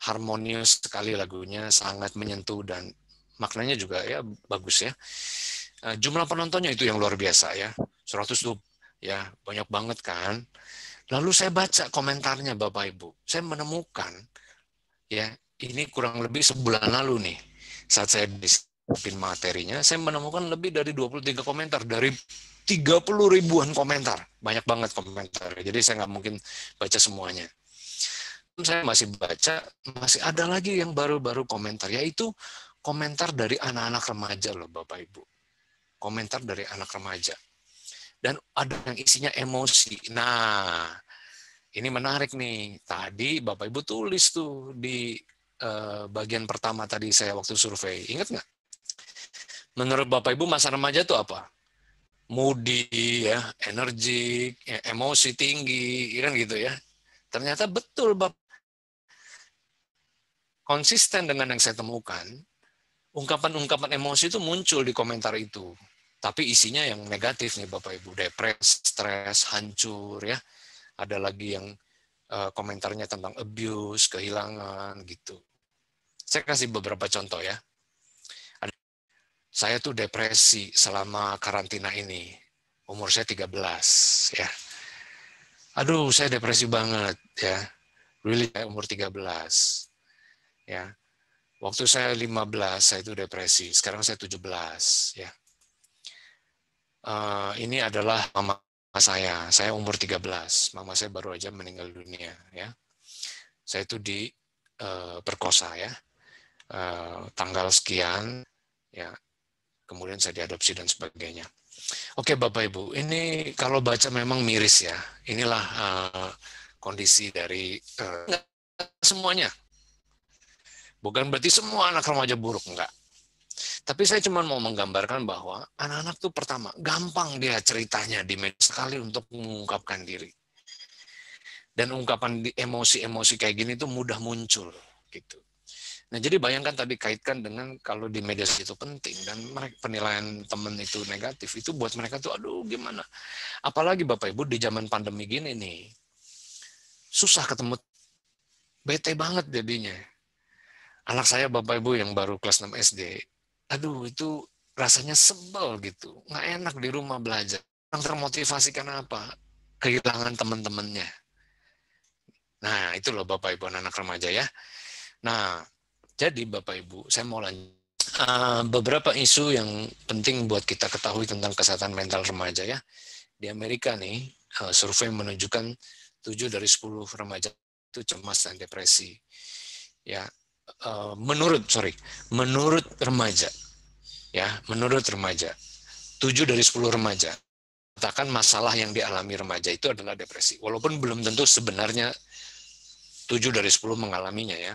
Harmonius sekali lagunya, sangat menyentuh dan maknanya juga ya bagus ya. Jumlah penontonnya itu yang luar biasa ya, 120. Ya, banyak banget kan. Lalu saya baca komentarnya Bapak Ibu. Saya menemukan, ya ini kurang lebih sebulan lalu nih, saat saya disiapin materinya, saya menemukan lebih dari 23 komentar, dari 30 ribuan komentar. Banyak banget komentar. Jadi saya nggak mungkin baca semuanya. Saya masih baca, masih ada lagi yang baru-baru komentar, yaitu komentar dari anak-anak remaja loh Bapak Ibu. Komentar dari anak remaja. Dan ada yang isinya emosi. Nah, ini menarik nih. Tadi Bapak Ibu tulis tuh di bagian pertama tadi saya waktu survei. Ingat nggak? Menurut Bapak Ibu masa remaja itu apa? Moody, ya, energik, ya, emosi tinggi, kan gitu ya. Ternyata betul Bapak. Konsisten dengan yang saya temukan, ungkapan-ungkapan emosi itu muncul di komentar itu. Tapi isinya yang negatif nih Bapak Ibu, depresi, stres, hancur ya. Ada lagi yang komentarnya tentang abuse, kehilangan gitu. Saya kasih beberapa contoh ya. Saya tuh depresi selama karantina ini. Umur saya 13 ya. Aduh, saya depresi banget ya. Really, saya umur 13 ya. Waktu saya 15 saya itu depresi. Sekarang saya 17 ya. Ini adalah mama saya. Saya umur 13. Mama saya baru aja meninggal dunia ya. Saya itu diperkosa ya. Tanggal sekian ya. Kemudian saya diadopsi dan sebagainya. Oke Bapak Ibu, ini kalau baca memang miris ya. Inilah kondisi dari semuanya. Bukan berarti semua anak remaja buruk, enggak. Tapi saya cuma mau menggambarkan bahwa anak-anak tuh pertama, gampang dia ceritanya di media sekali untuk mengungkapkan diri. Dan ungkapan emosi-emosi kayak gini tuh mudah muncul gitu. Nah, jadi bayangkan tadi kaitkan dengan kalau di media itu penting dan penilaian teman itu negatif, itu buat mereka tuh aduh gimana. Apalagi Bapak Ibu di zaman pandemi gini nih, susah ketemu, bete banget jadinya. Anak saya Bapak Ibu yang baru kelas 6 SD, aduh itu rasanya sebel gitu, nggak enak di rumah belajar. Yang termotivasi karena apa? Kehilangan teman-temannya. Nah, itu loh Bapak Ibu anak remaja ya. Nah, jadi Bapak Ibu, saya mau lanjut. Beberapa isu yang penting buat kita ketahui tentang kesehatan mental remaja ya. Di Amerika nih, survei menunjukkan 7 dari 10 remaja itu cemas dan depresi. Ya, menurut remaja, ya, menurut remaja, 7 dari 10 remaja katakan masalah yang dialami remaja itu adalah depresi. Walaupun belum tentu sebenarnya 7 dari 10 mengalaminya ya.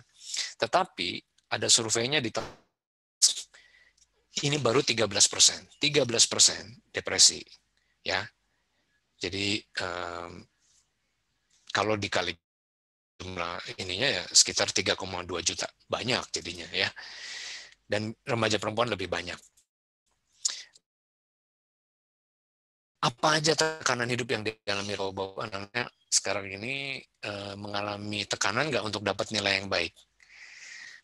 Tetapi ada surveinya di ini baru 13%. 13% depresi. Ya. Jadi kalau dikali jumlah ininya ya sekitar 3,2 juta. Banyak jadinya ya. Dan remaja perempuan lebih banyak. Apa aja tekanan hidup yang dialami bahwa anaknya sekarang ini mengalami tekanan nggak untuk dapat nilai yang baik?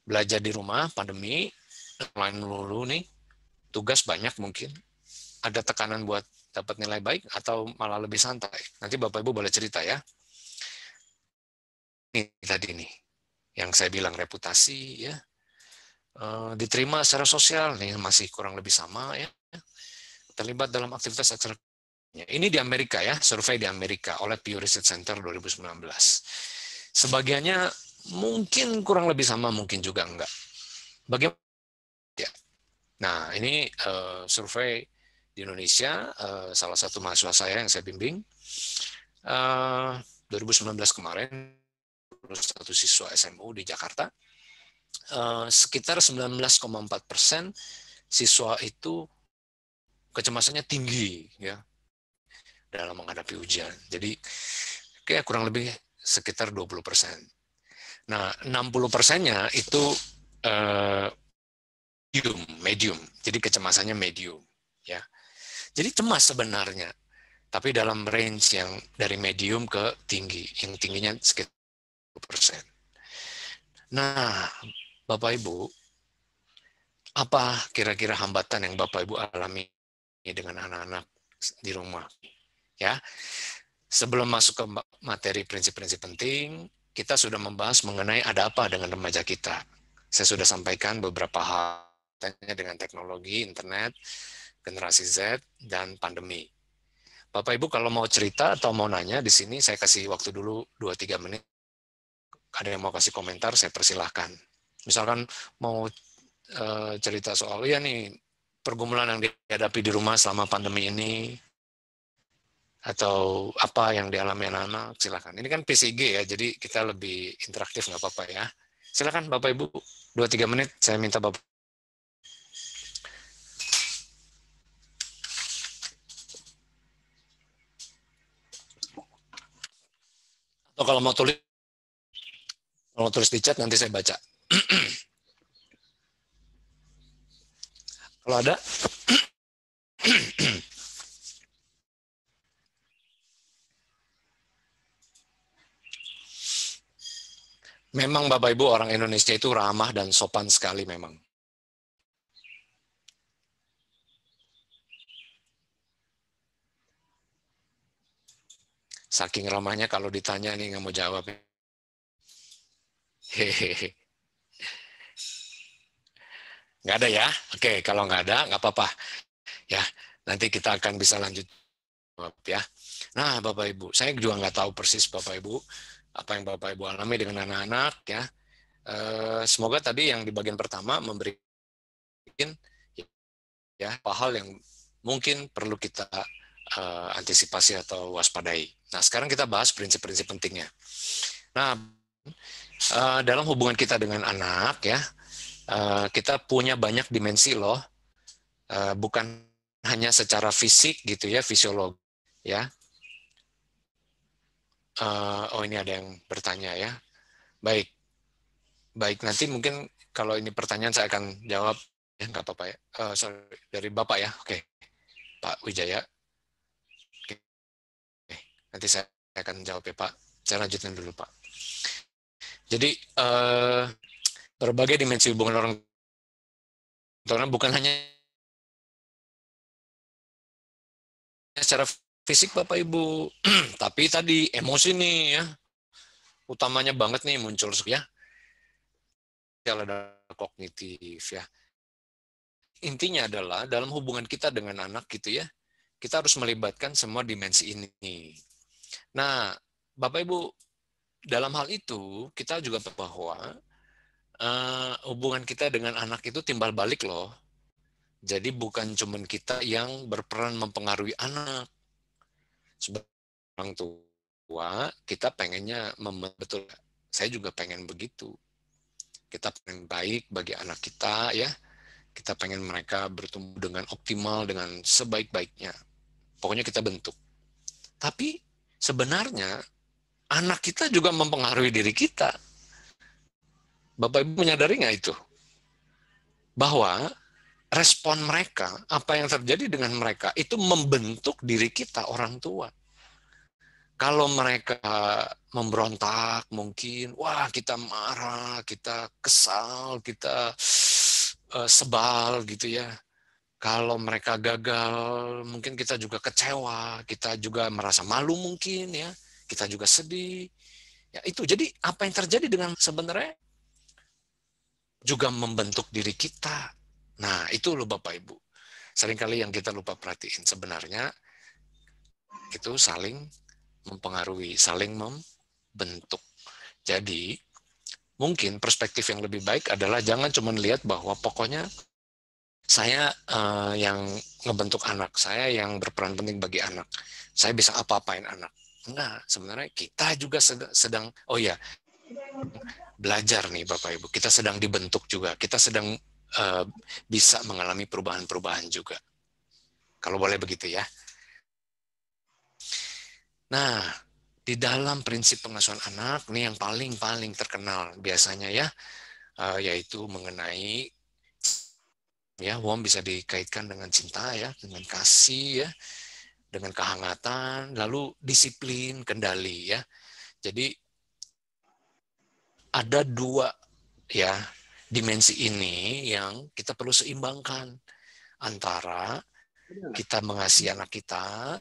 Belajar di rumah, pandemi, online dulu nih, tugas banyak mungkin. Ada tekanan buat dapat nilai baik atau malah lebih santai? Nanti Bapak Ibu boleh cerita ya. Ini tadi nih, yang saya bilang reputasi ya, diterima secara sosial nih masih kurang lebih sama ya. Terlibat dalam aktivitas ekstrakurikuler. Ini di Amerika ya, survei di Amerika oleh Pew Research Center 2019. Sebagiannya mungkin kurang lebih sama, mungkin juga enggak. Bagaimana? Ya. Nah, ini survei di Indonesia, salah satu mahasiswa saya yang saya bimbing, 2019 kemarin, satu siswa SMU di Jakarta, sekitar 19,4% siswa itu kecemasannya tinggi ya dalam menghadapi ujian. Jadi kayak kurang lebih sekitar 20%. Nah, 60%-nya itu medium. Jadi kecemasannya medium ya. Jadi cemas sebenarnya, tapi dalam range yang dari medium ke tinggi, yang tingginya sekitar 20%. Nah, Bapak Ibu, apa kira-kira hambatan yang Bapak Ibu alami dengan anak-anak di rumah? Ya, sebelum masuk ke materi prinsip-prinsip penting, kita sudah membahas mengenai ada apa dengan remaja kita. Saya sudah sampaikan beberapa hal dengan teknologi, internet, generasi Z, dan pandemi. Bapak Ibu kalau mau cerita atau mau nanya di sini, saya kasih waktu dulu 2-3 menit. Ada yang mau kasih komentar, saya persilahkan. Misalkan mau cerita soal, ya nih, pergumulan yang dihadapi di rumah selama pandemi ini, atau apa yang dialami anak-anak, silakan. Ini kan PCG ya, jadi kita lebih interaktif, nggak apa-apa ya. Silakan Bapak Ibu, 2-3 menit, saya minta Bapak. Atau kalau mau tulis di chat nanti saya baca. Kalau ada. Memang Bapak Ibu orang Indonesia itu ramah dan sopan sekali memang. Saking ramahnya kalau ditanya nih nggak mau jawab. Hehehe. Nggak ada ya? Oke, kalau nggak ada nggak apa-apa. Ya, nanti kita akan bisa lanjut jawab ya. Nah, Bapak Ibu, saya juga nggak tahu persis Bapak Ibu apa yang Bapak Ibu alami dengan anak-anak ya. Semoga tadi yang di bagian pertama memberikan ya hal yang mungkin perlu kita antisipasi atau waspadai. Nah, sekarang kita bahas prinsip-prinsip pentingnya. Nah, dalam hubungan kita dengan anak ya, kita punya banyak dimensi loh, bukan hanya secara fisik gitu ya, fisiologi ya. Oh, ini ada yang bertanya ya. Baik, baik, nanti mungkin kalau ini pertanyaan saya akan jawab ya, nggak apa-apa ya. Sorry, dari Bapak ya. Oke, Pak Wijaya. Oke. Nanti saya akan jawab ya Pak. Saya lanjutin dulu Pak. Jadi berbagai dimensi hubungan orang tua bukan hanya secara fisik Bapak Ibu, tapi tadi emosi nih ya, utamanya banget nih muncul ya, ada kognitif ya. Intinya adalah dalam hubungan kita dengan anak gitu ya, kita harus melibatkan semua dimensi ini. Nah, Bapak Ibu, dalam hal itu kita juga bahwa hubungan kita dengan anak itu timbal balik loh. Jadi bukan cuma kita yang berperan mempengaruhi anak. Sebagai orang tua, kita pengennya betul. Saya juga pengen begitu. Kita pengen baik bagi anak kita ya. Kita pengen mereka bertumbuh dengan optimal, dengan sebaik-baiknya. Pokoknya kita bentuk. Tapi sebenarnya anak kita juga mempengaruhi diri kita. Bapak Ibu menyadari nggak itu? Bahwa respon mereka, apa yang terjadi dengan mereka, itu membentuk diri kita, orang tua. Kalau mereka memberontak mungkin, wah kita marah, kita kesal, kita sebal gitu ya. Kalau mereka gagal, mungkin kita juga kecewa, kita juga merasa malu mungkin ya, kita juga sedih. Ya itu, jadi apa yang terjadi dengan sebenarnya juga membentuk diri kita. Nah itu loh Bapak Ibu. Seringkali yang kita lupa perhatiin sebenarnya itu saling mempengaruhi, saling membentuk. Jadi mungkin perspektif yang lebih baik adalah jangan cuma lihat bahwa pokoknya saya yang ngebentuk anak, saya yang berperan penting bagi anak, saya bisa apa-apain anak. Enggak, sebenarnya kita juga sedang, oh ya, belajar nih Bapak Ibu, kita sedang dibentuk juga, kita sedang bisa mengalami perubahan-perubahan juga. Kalau boleh begitu ya. Nah, di dalam prinsip pengasuhan anak, nih yang paling terkenal biasanya ya, yaitu mengenai ya, WOM bisa dikaitkan dengan cinta ya, dengan kasih ya, dengan kehangatan, lalu disiplin, kendali ya. Jadi ada dua ya dimensi ini yang kita perlu seimbangkan antara kita mengasihi anak kita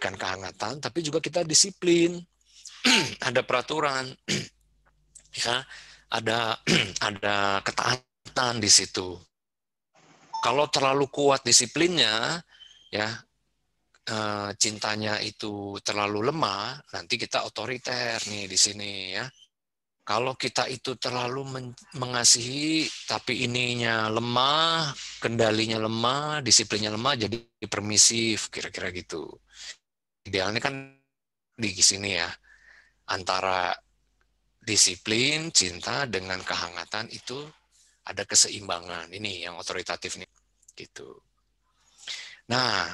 kan kehangatan, tapi juga kita disiplin, ada peraturan, ya, ada ketaatan di situ. Kalau terlalu kuat disiplinnya, ya cintanya itu terlalu lemah, nanti kita otoriter nih di sini ya. Kalau kita itu terlalu mengasihi, tapi ininya lemah, kendalinya lemah, disiplinnya lemah, jadi permisif, kira-kira gitu. Idealnya kan di sini ya, antara disiplin, cinta dengan kehangatan itu ada keseimbangan. Ini yang otoritatif nih, gitu. Nah,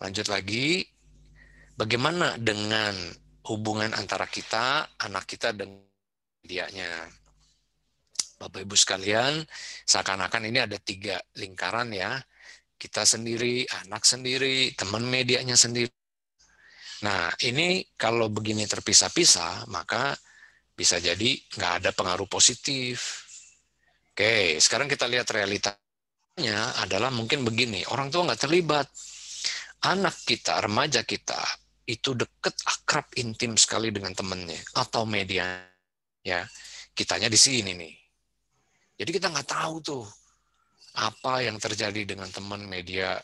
lanjut lagi, bagaimana dengan hubungan antara kita, anak kita dengan medianya? Bapak Ibu sekalian, seakan-akan ini ada 3 lingkaran ya. Kita sendiri, anak sendiri, teman medianya sendiri. Nah, ini kalau begini terpisah-pisah, maka bisa jadi nggak ada pengaruh positif. Oke, sekarang kita lihat realitanya adalah mungkin begini, orang tua nggak terlibat. Anak kita, remaja kita, itu deket, akrab, intim sekali dengan temennya atau media. Ya, kitanya di sini nih. Jadi kita nggak tahu tuh apa yang terjadi dengan teman media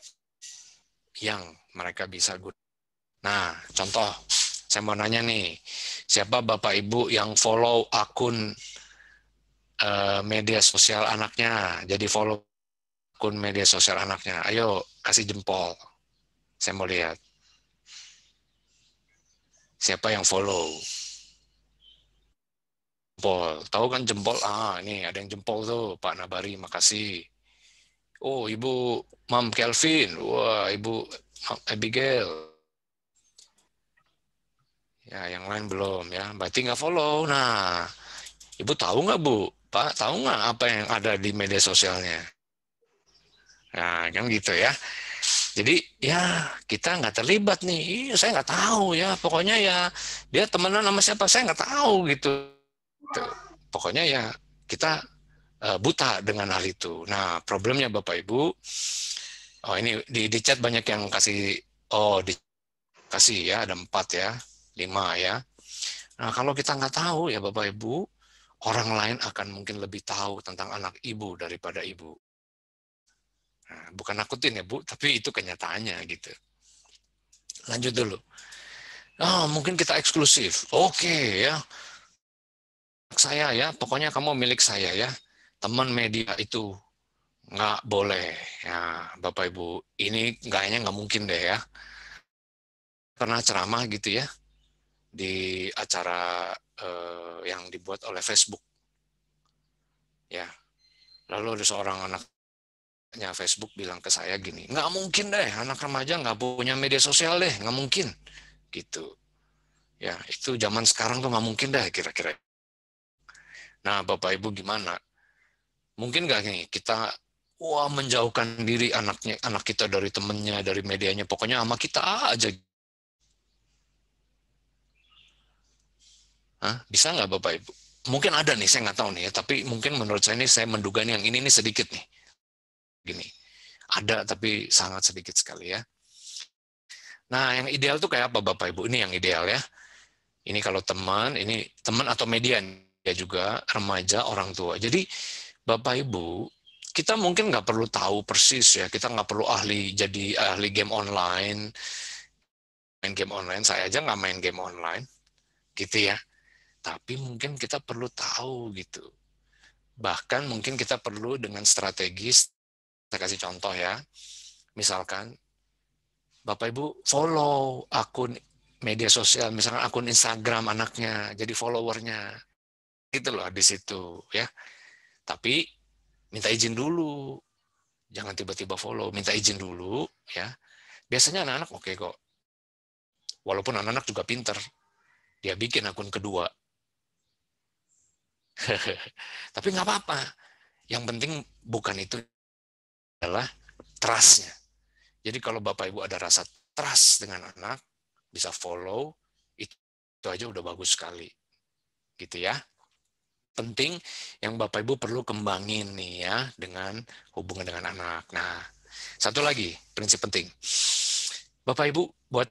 yang mereka bisa gunakan. Nah, contoh, saya mau nanya nih, siapa Bapak Ibu yang follow akun media sosial anaknya? Jadi follow akun media sosial anaknya. Ayo, kasih jempol. Saya mau lihat. Siapa yang follow? Jempol. Tahu kan jempol? Ah, ini ada yang jempol tuh, Pak Nabari, makasih. Oh, Ibu Mam Kelvin. Wah, Ibu Abigail. Ya, yang lain belum ya. Berarti nggak follow. Nah, Ibu tahu nggak, Bu? Pak, tahu nggak apa yang ada di media sosialnya? Nah, kan gitu ya. Jadi ya kita nggak terlibat nih. Iya, saya nggak tahu ya. Pokoknya ya dia temenan sama siapa saya nggak tahu gitu. Pokoknya ya kita buta dengan hal itu. Nah, problemnya Bapak Ibu, oh ini di chat banyak yang kasih, oh dikasih ya, ada 4 ya, 5 ya. Nah, kalau kita nggak tahu ya Bapak Ibu, orang lain akan mungkin lebih tahu tentang anak ibu daripada ibu. Nah, bukan nakutin ya Bu, tapi itu kenyataannya gitu. Lanjut dulu. Oh, mungkin kita eksklusif. Oke ya, saya ya, pokoknya kamu milik saya ya. Teman media itu nggak boleh. Ya, Bapak Ibu, ini kayaknya nggak mungkin deh ya. Pernah ceramah gitu ya, di acara yang dibuat oleh Facebook. Ya, lalu ada seorang anaknya Facebook bilang ke saya gini, nggak mungkin deh anak remaja nggak punya media sosial deh, nggak mungkin. Gitu. Ya, itu zaman sekarang tuh nggak mungkin deh kira-kira. Nah, Bapak Ibu gimana? Mungkin nggak nih kita menjauhkan diri anak kita dari temennya, dari medianya, pokoknya sama kita aja. Hah? Bisa nggak Bapak Ibu? Mungkin ada nih, saya nggak tahu nih ya, tapi mungkin menurut saya ini, saya menduga nih yang ini sedikit nih. Gini, ada tapi sangat sedikit sekali ya. Nah, yang ideal tuh kayak apa Bapak Ibu? Ini yang ideal ya. Ini kalau teman, ini teman atau media ya juga, remaja, orang tua. Jadi Bapak Ibu, kita mungkin nggak perlu tahu persis ya, kita nggak perlu jadi ahli game online, main game online, saya aja nggak main game online, gitu ya. Tapi mungkin kita perlu tahu gitu. Bahkan mungkin kita perlu dengan strategis, saya kasih contoh ya, misalkan Bapak Ibu follow akun media sosial, misalkan akun Instagram anaknya, jadi followernya, gitu loh di situ ya. Tapi minta izin dulu, jangan tiba-tiba follow, minta izin dulu ya. Biasanya anak-anak oke kok, walaupun anak-anak juga pinter, dia bikin akun kedua. Tapi nggak apa-apa. Yang penting bukan itu, adalah trust-nya. Jadi kalau Bapak Ibu ada rasa trust dengan anak, bisa follow, itu aja udah bagus sekali. Gitu ya. Penting yang Bapak Ibu perlu kembangin nih ya, dengan hubungan dengan anak. Nah, satu lagi, prinsip penting. Bapak Ibu, buat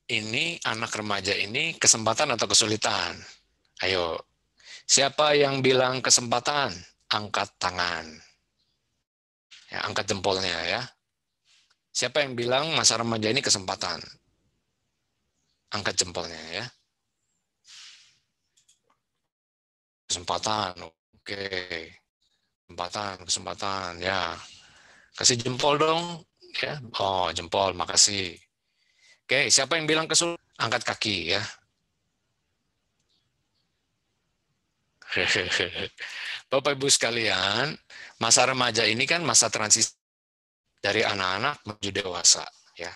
ini anak remaja ini kesempatan atau kesulitan? Ayo, siapa yang bilang kesempatan? Angkat tangan. Ya, angkat jempolnya ya. Siapa yang bilang masa remaja ini kesempatan? Angkat jempolnya ya. Kesempatan, oke. Kesempatan, ya. Kasih jempol dong. Ya. Oh, jempol, makasih. Oke, siapa yang bilang kesulitan? Angkat kaki ya. Bapak Ibu sekalian, masa remaja ini kan masa transisi dari anak-anak menuju dewasa ya.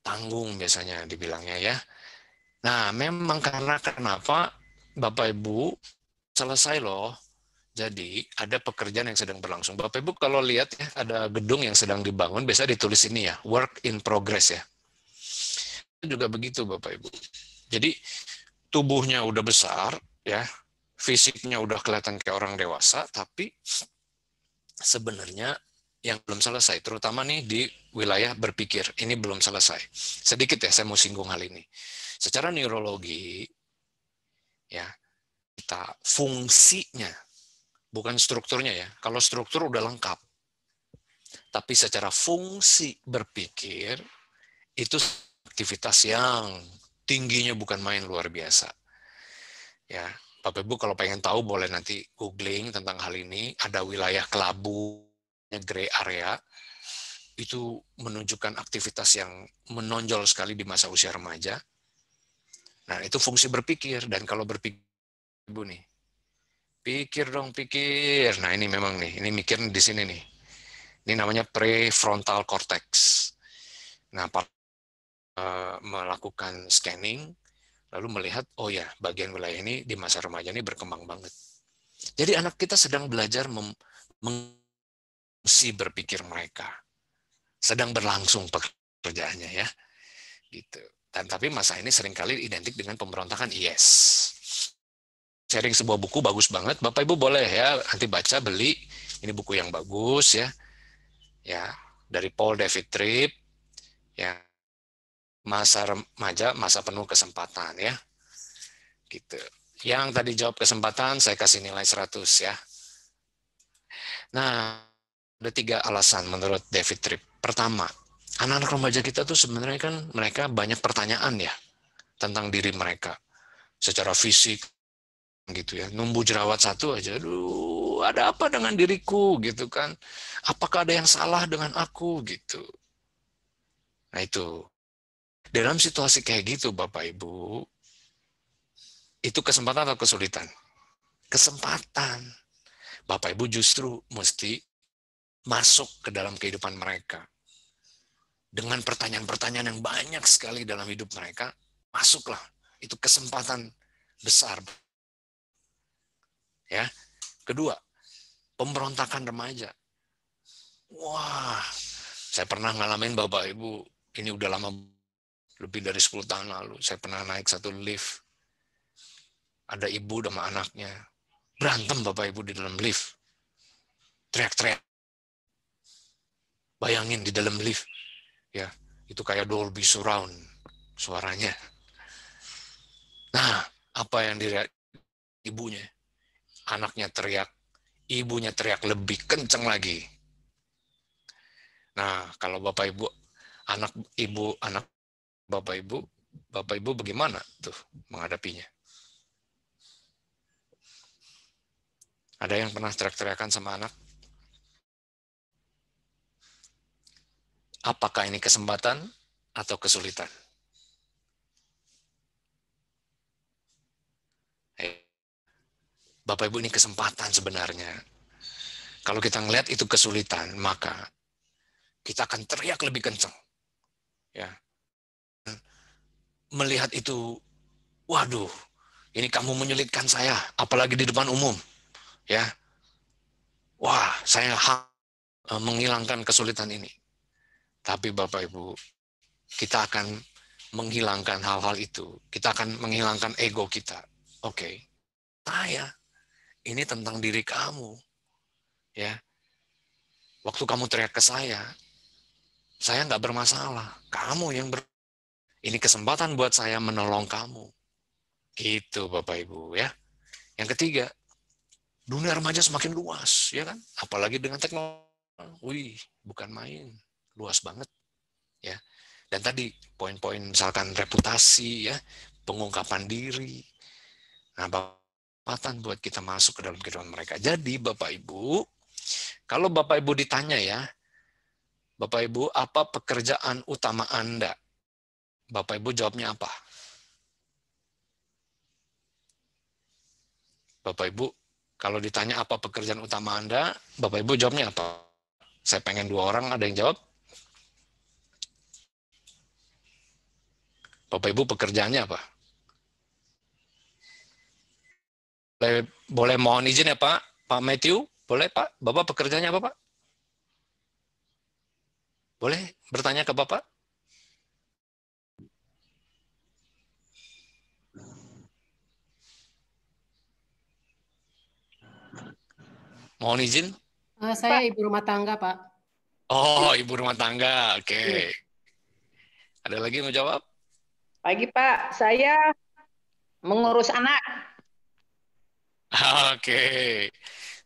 Tanggung biasanya dibilangnya ya. Nah, memang karena kenapa Bapak Ibu selesai loh. Jadi ada pekerjaan yang sedang berlangsung. Bapak Ibu kalau lihat ya, ada gedung yang sedang dibangun, biasa ditulis ini ya, work in progress ya. Itu juga begitu Bapak Ibu. Jadi tubuhnya udah besar, ya, fisiknya udah kelihatan kayak orang dewasa, tapi sebenarnya yang belum selesai, terutama nih di wilayah berpikir, ini belum selesai. Sedikit ya, saya mau singgung hal ini. Secara neurologi, ya, kita fungsinya, bukan strukturnya ya. Kalau struktur udah lengkap, tapi secara fungsi berpikir, itu aktivitas yang tingginya bukan main, luar biasa. Ya, Bapak Ibu kalau pengen tahu boleh nanti googling tentang hal ini. Ada wilayah kelabu, gray area, itu menunjukkan aktivitas yang menonjol sekali di masa usia remaja. Nah, itu fungsi berpikir. Dan kalau berpikir, Ibu nih, pikir dong, pikir. Nah, ini memang nih, ini mikir di sini nih. Ini namanya prefrontal cortex. Nah, melakukan scanning, lalu melihat, oh ya, bagian wilayah ini di masa remaja ini berkembang banget. Jadi anak kita sedang belajar fungsi berpikir mereka. Sedang berlangsung pekerjaannya ya. Gitu. Dan tapi masa ini seringkali identik dengan pemberontakan, yes. Sharing sebuah buku bagus banget, Bapak Ibu boleh ya nanti baca, beli. Ini buku yang bagus ya. Ya, dari Paul David Tripp, ya, masa remaja, masa penuh kesempatan ya. Gitu. Yang tadi jawab kesempatan, saya kasih nilai 100 ya. Nah, ada 3 alasan menurut David Tripp. Pertama, anak-anak remaja kita tuh sebenarnya kan mereka banyak pertanyaan ya tentang diri mereka. Secara fisik gitu ya. Numbuh jerawat satu aja, aduh, ada apa dengan diriku gitu kan. Apakah ada yang salah dengan aku gitu. Nah itu. Dalam situasi kayak gitu Bapak Ibu, itu kesempatan atau kesulitan? Kesempatan. Bapak Ibu justru mesti masuk ke dalam kehidupan mereka. Dengan pertanyaan-pertanyaan yang banyak sekali dalam hidup mereka, masuklah. Itu kesempatan besar. Ya. Kedua, pemberontakan remaja. Wah, saya pernah ngalamin Bapak Ibu, ini udah lama, lebih dari 10 tahun lalu, saya pernah naik satu lift. Ada ibu sama anaknya. Berantem Bapak Ibu di dalam lift. Teriak-teriak. Bayangin di dalam lift. Ya, itu kayak Dolby Surround suaranya. Nah, apa yang dilihat ibunya? Anaknya teriak, ibunya teriak lebih kencang lagi. Nah, kalau Bapak Ibu, anak Bapak Ibu bagaimana tuh menghadapinya? Ada yang pernah teriak-teriakan sama anak? Apakah ini kesempatan atau kesulitan? Bapak Ibu, ini kesempatan sebenarnya. Kalau kita ngelihat itu kesulitan, maka kita akan teriak lebih kencang. Ya. Melihat itu, waduh, ini kamu menyulitkan saya, apalagi di depan umum. Ya. Wah, saya menghilangkan kesulitan ini. Tapi Bapak Ibu, kita akan menghilangkan hal-hal itu. Kita akan menghilangkan ego kita. Oke, saya, ini tentang diri kamu. Ya, waktu kamu teriak ke saya nggak bermasalah. Kamu yang ini kesempatan buat saya menolong kamu. Gitu Bapak Ibu ya. Yang ketiga, dunia remaja semakin luas, ya kan? Apalagi dengan teknologi. Wih, bukan main. Luas banget. Ya. Dan tadi poin-poin misalkan reputasi ya, pengungkapan diri. Nah, kesempatan buat kita masuk ke dalam kehidupan mereka. Jadi Bapak Ibu, kalau Bapak Ibu ditanya ya, Bapak Ibu, apa pekerjaan utama Anda? Bapak Ibu jawabnya apa? Bapak Ibu, kalau ditanya apa pekerjaan utama Anda, Bapak Ibu jawabnya apa? Saya pengen 2 orang, ada yang jawab? Bapak Ibu pekerjaannya apa? Boleh mohon izin ya Pak? Pak Matthew, boleh Pak? Bapak pekerjaannya apa Pak? Boleh bertanya ke Bapak? Mohon izin. Saya ibu rumah tangga, Pak. Oh, ibu rumah tangga. Oke. Iya. Ada lagi yang mau jawab? Pagi Pak, saya mengurus anak. Oke.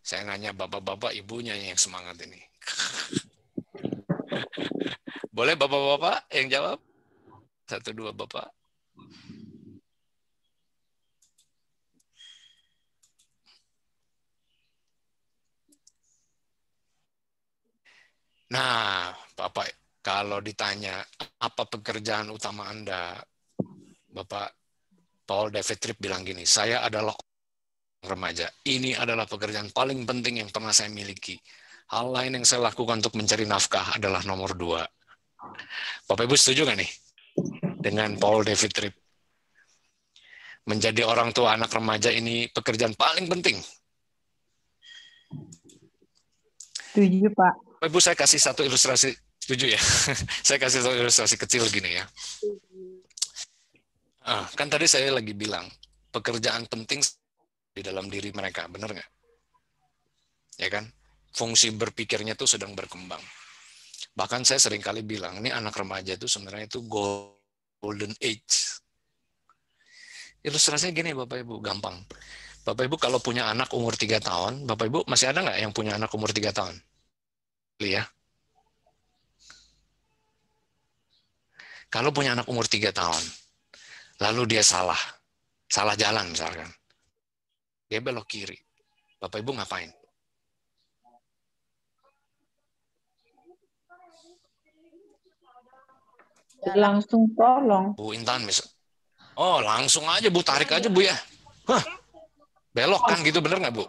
Saya nanya bapak-bapak, ibunya yang semangat ini. Boleh bapak-bapak yang jawab? 1, 2 bapak. Nah, Bapak, kalau ditanya apa pekerjaan utama Anda, Bapak Paul David Tripp bilang gini, saya adalah remaja. Ini adalah pekerjaan paling penting yang pernah saya miliki. Hal lain yang saya lakukan untuk mencari nafkah adalah nomor 2. Bapak Ibu setuju nggak nih dengan Paul David Tripp? Menjadi orang tua anak remaja ini pekerjaan paling penting. Setuju Pak. Bapak Ibu, saya kasih satu ilustrasi, setuju ya? Saya kasih satu ilustrasi kecil gini ya. Kan tadi saya lagi bilang, pekerjaan penting di dalam diri mereka, benar nggak? Ya kan? Fungsi berpikirnya itu sedang berkembang. Bahkan saya sering kali bilang, ini anak remaja itu sebenarnya itu golden age. Ilustrasinya gini Bapak Ibu, gampang. Bapak Ibu kalau punya anak umur 3 tahun, Bapak Ibu masih ada nggak yang punya anak umur 3 tahun? Ya. Kalau punya anak umur 3 tahun, lalu dia salah jalan misalkan, dia belok kiri, Bapak Ibu ngapain? Langsung tolong. Bu Intan misal, oh langsung aja Bu, tarik aja Bu ya, hah, belok kan gitu, bener nggak Bu?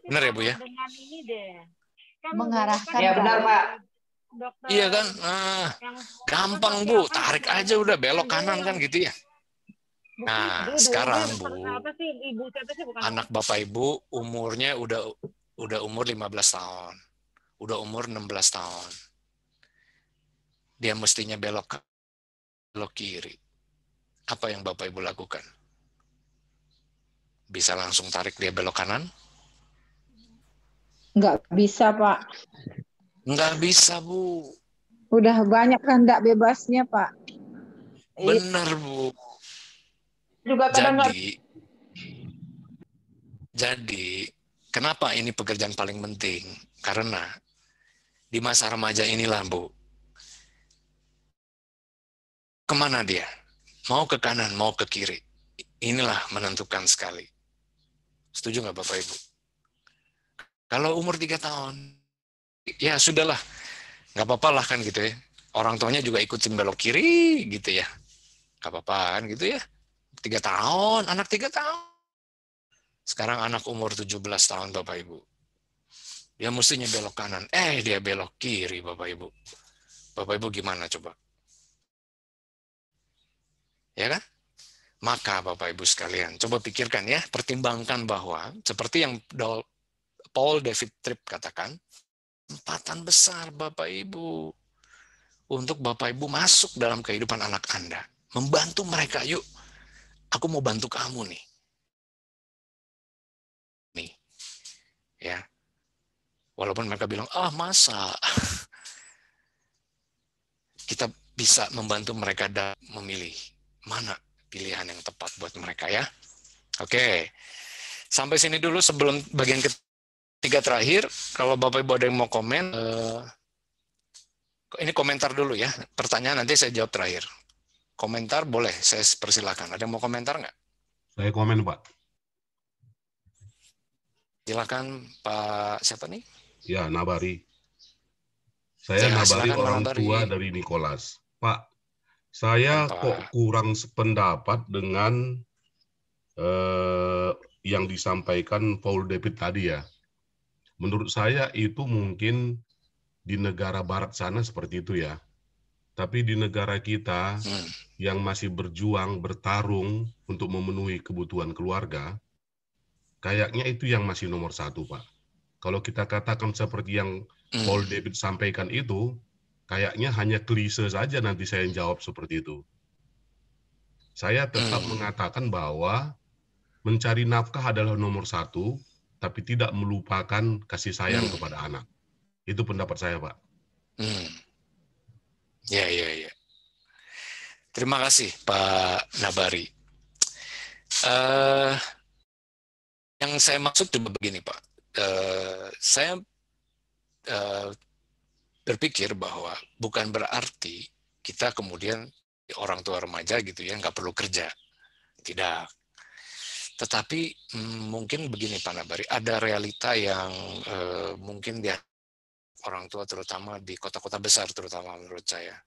Bener ya Bu ya? Dengan ini deh. Mengarahkan. Ya benar Pak. Dokter, Iya kan, gampang Bu, tarik aja udah belok kanan kan gitu ya. Nah sekarang Bu, anak Bapak Ibu umurnya udah umur 15 tahun, udah umur 16 tahun. Dia mestinya belok kiri. Apa yang Bapak Ibu lakukan? Bisa langsung tarik dia belok kanan? Nggak bisa Pak. Nggak bisa Bu. Udah banyak kehendak bebasnya Pak. Benar Bu. Juga kadang Jadi, kenapa ini pekerjaan paling penting? Karena di masa remaja inilah Bu, kemana dia? Mau ke kanan, mau ke kiri. Inilah menentukan sekali. Setuju nggak Bapak Ibu? Kalau umur 3 tahun, ya sudahlah, nggak apa-apa lah kan gitu ya. Orang tuanya juga ikutin belok kiri gitu ya. Nggak apa-apa kan gitu ya. 3 tahun, anak 3 tahun. Sekarang anak umur 17 tahun Bapak Ibu. Dia mestinya belok kanan. Dia belok kiri Bapak Ibu. Bapak Ibu gimana coba? Ya kan? Maka Bapak Ibu sekalian, coba pikirkan ya, pertimbangkan bahwa seperti yang Paul David Tripp katakan, kesempatan besar Bapak Ibu untuk Bapak Ibu masuk dalam kehidupan anak Anda. Membantu mereka, yuk. Aku mau bantu kamu nih. Nih. Ya. Walaupun mereka bilang, masa? Kita bisa membantu mereka memilih mana pilihan yang tepat buat mereka ya. Oke. Sampai sini dulu sebelum bagian ketiga terakhir. Kalau Bapak Ibu ada yang mau komen, ini komentar dulu ya. Pertanyaan nanti saya jawab terakhir. Komentar boleh, saya persilakan. Ada yang mau komentar nggak? Saya komen, Pak. Silakan Pak, siapa nih? Ya, Nabari. Saya Ya, Nabari, silakan, orang Nabari. tua dari Nicholas. Pak, saya kok kurang sependapat dengan yang disampaikan Paul David tadi ya. Menurut saya itu mungkin di negara barat sana seperti itu ya. Tapi di negara kita yang masih berjuang, bertarung untuk memenuhi kebutuhan keluarga, kayaknya itu yang masih nomor 1, Pak. Kalau kita katakan seperti yang Paul David sampaikan itu, kayaknya hanya klise saja nanti saya jawab seperti itu. Saya tetap mengatakan bahwa mencari nafkah adalah nomor 1, tapi tidak melupakan kasih sayang kepada anak. Itu pendapat saya, Pak. Ya. Terima kasih, Pak Nabari. Yang saya maksud juga begini, Pak. Saya berpikir bahwa bukan berarti kita kemudian orang tua remaja gitu ya nggak perlu kerja. Tidak. Tetapi mungkin begini Pak Nabari, ada realita yang mungkin dia orang tua terutama di kota-kota besar terutama menurut saya.